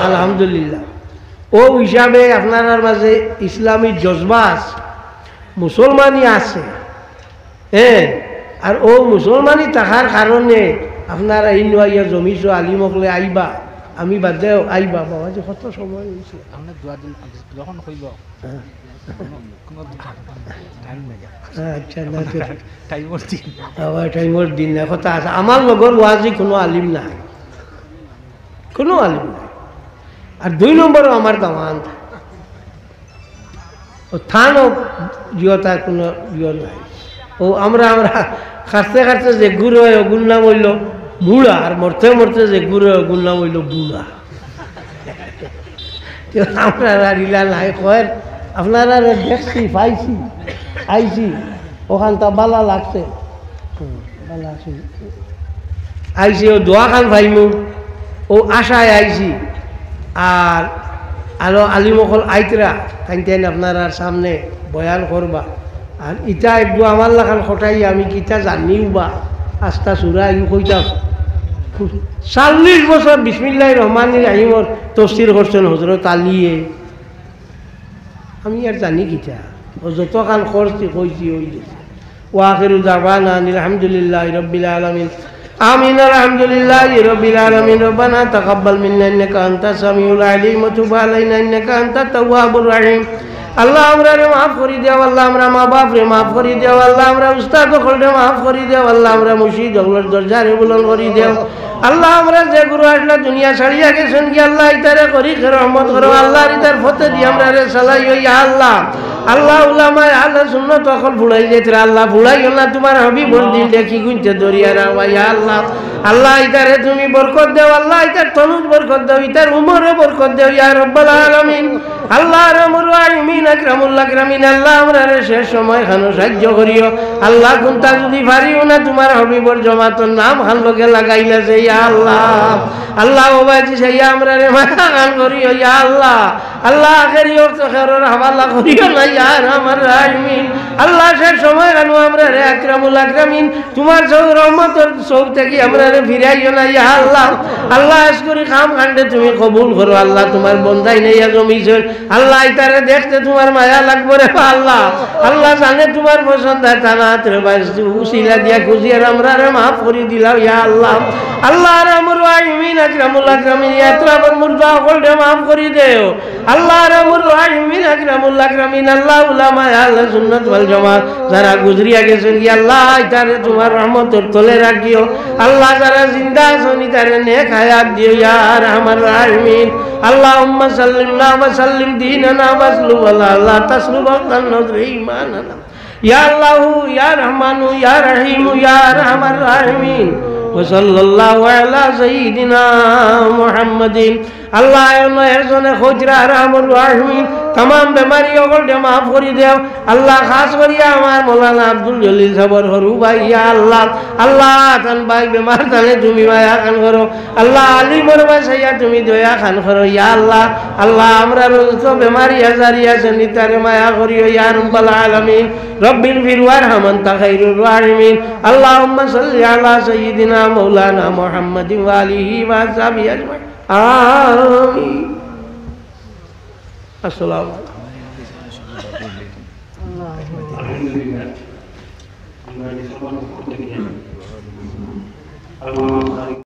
আলহামদুলিল্লাহ ও হিসাবে আপনার মাঝে ইসলামী জজবাস মুসলমানই আছে হ্যাঁ আর ও মুসলমানই থাকার কারণে আপনারা ইনওয়াইয়া জমিছো আলিমকলে আইবা আমি বাদেও আইবা বাবা যে কত সময় হয়েছে আচ্ছা টাইমর দিন না কথা আছে আমার লগর ওয়াজি কোনো আলিম নাই আর 2 নম্বরও আমার দামান ও থানও জিয়তার কোনো ইয় নাই ও আমরা খাটতে যে গুড় হয় ওগুর নাম হইল মুড়া আর মরতে যে গুড় হয় ওগুর নাম হইল বুড়া আপনারা রিলা নাই কয়ের আপনারা দেখছি পাইছি আইছি ওখানটা বালা লাগছে বালা আছে আইছি ও দোয়া খান ভাইমু ও আশায় আইছি আর আরো আলিমকল আইতরা তাই আপনারা সামনে বয়ান করবা আর ইটা একটু আমার লাখান খটাই আমি কিতা জানিও বা আস্তা চূড়া ইউ কইতা 40 বছর বিসমিল্লাহির রহমানির রহিমর তফসির করছেন হযরত আলীয়ে আমি আর জানি কিতা ও যত কান করছি কইছি ওই গেছে ওয়াখিরু দাওয়ানা আলহামদুলিল্লাহি রাব্বিল আলামিন আমিন আলহামদুলিল্লাহি রাব্বিল আলামিন রব্বানা তাকাব্বাল মিন্না ইন্নাকা আনতাস সামিউল আলিম ওয়া তুব আলাইনা ইন্নাকা আনতাত তাওয়াবুর রহিম আল্লাহ আমরা রে মাফ করে দাও আল্লাহ আমরা মা বাপ রে মাফ করে দাও আল্লাহ আমরা উস্তাদ সকল রে মাফ করে দাও আল্লাহ আমরা মুর্শিদ সকলের দরজা রে বুলন্দ করে দাও আল্লাহ আমরা যে গুরু আসলা দুনিয়া ছাড়িয়া গেছেন কি আল্লাহ ইতারে করি রহমত করো আল্লাহর ইতার ফতে দিয়ে আমরা রে চালাই ইয়া আল্লাহ আল্লাহ উলামায়ে আহলে সুন্নাত তখন ভুলাই যেতে আল্লাহ ভুলাইও না তোমার হাবিবুর দিন দেখি গুনতে দরিয়া রাওয়া ইয়া আল্লাহ আল্লাহ ইতারে তুমি বরকত দাও আল্লাহ ইতার তনুজ বরকত দাও ইতার উমরে বরকত দাও ইয়া রাব্বাল আলামিন আল্লাহ রাহমুর রাহিমিন আকরামুল আকরামিন আল্লাহ আমরা রে শেষ সময় খানো সাহায্য করিও আল্লাহ কোনটা যদি পারিও না তোমার হাবিবুর জামাতের নাম খান লোকে লাগাইলাছে ইয়া আল্লাহ আল্লাহ ওবাজি সেই আমরা রে মাথা গান করিও ইয়া আল্লাহ আল্লাহ আখেরি ওয়াক্ত খেরর হাওয়ালা করিও না ইয়া রাহমার রাহিমিন আল্লাহ শেষ সময় খানো আমরা রে আকরামুল আকরামিন তোমার সৌ রহমতের সৌ থেকে আমরা রে ফিরাইও না ইয়া আল্লাহ আল্লাহ আজকরি কাম কাণ্ডে তুমি কবুল করো আল্লাহ তোমার বন্দাই নেইয়া জমিছেন আল্লাহ ইতারে দেখতে তোমার মায়া লাগবে রে আল্লাহ আল্লাহ জানে তোমার পছন্দ তানাত রে বাইসু উসিলা দিয়া খুশিয়ার আমরা রে মাফ করে দিলাম ইয়া আল্লাহ আল্লাহ রাহমুর রাহিমিন আকরামুল আকরামিন ইয়াতরাবর মুরদা কলডে মাফ করে দেও আল্লাহ রাহমুর রাহিমিন আকরামুল আকরামিন আল্লাহ উলামায়ে আহলে সুন্নাত ওয়াল জামাত যারা গুজরিয়া গেছেন কি আল্লাহ ইতারে তোমার রহমতের তলে রাখিও আল্লাহ যারা জিন্দা আছেন ইতারে নেক হায়াত দিও ইয়া রাহমার রাহিমিন আল্লাহুম্মা সাল্লিনা ওয়া সাল্লিম দীনানা ওয়াসলু আলা তাসলুবাতান নজরি ঈমানানা ইয়া আল্লাহু ইয়া রহমানু ইয়া রহিমু ইয়া রাহমার রাহিমিন ওয়া সাল্লাল্লাহু আলা সাইয়্যিদিনা মুহাম্মাদিন আল্লাহ এর জন্য খুজরা রাহমুর রাহিমিন तमाम बेमारी ओगल माफ कर देव अल्लाह खास करिया हमार मौलाना अब्दुल जलील साहबर हरू भाई या अल्लाह अल्लाह तन भाई बेमार तने तुमी माया खान करो अल्लाह अली मरवा सैया तुमी दया खान करो या अल्लाह अल्लाह हमरा तो बेमारी आजारिया से नितारे माया करियो या रब्बल आलमीन रब्बिल फिर वरहम अंत खैरुर राहिमीन अल्लाहुम्मा सल्लि अला सय्यिदिना मौलाना मुहम्मदिन व आलिहि व असहाबिहि अजमाइन आमीन। अस्सलामु अलैकुम।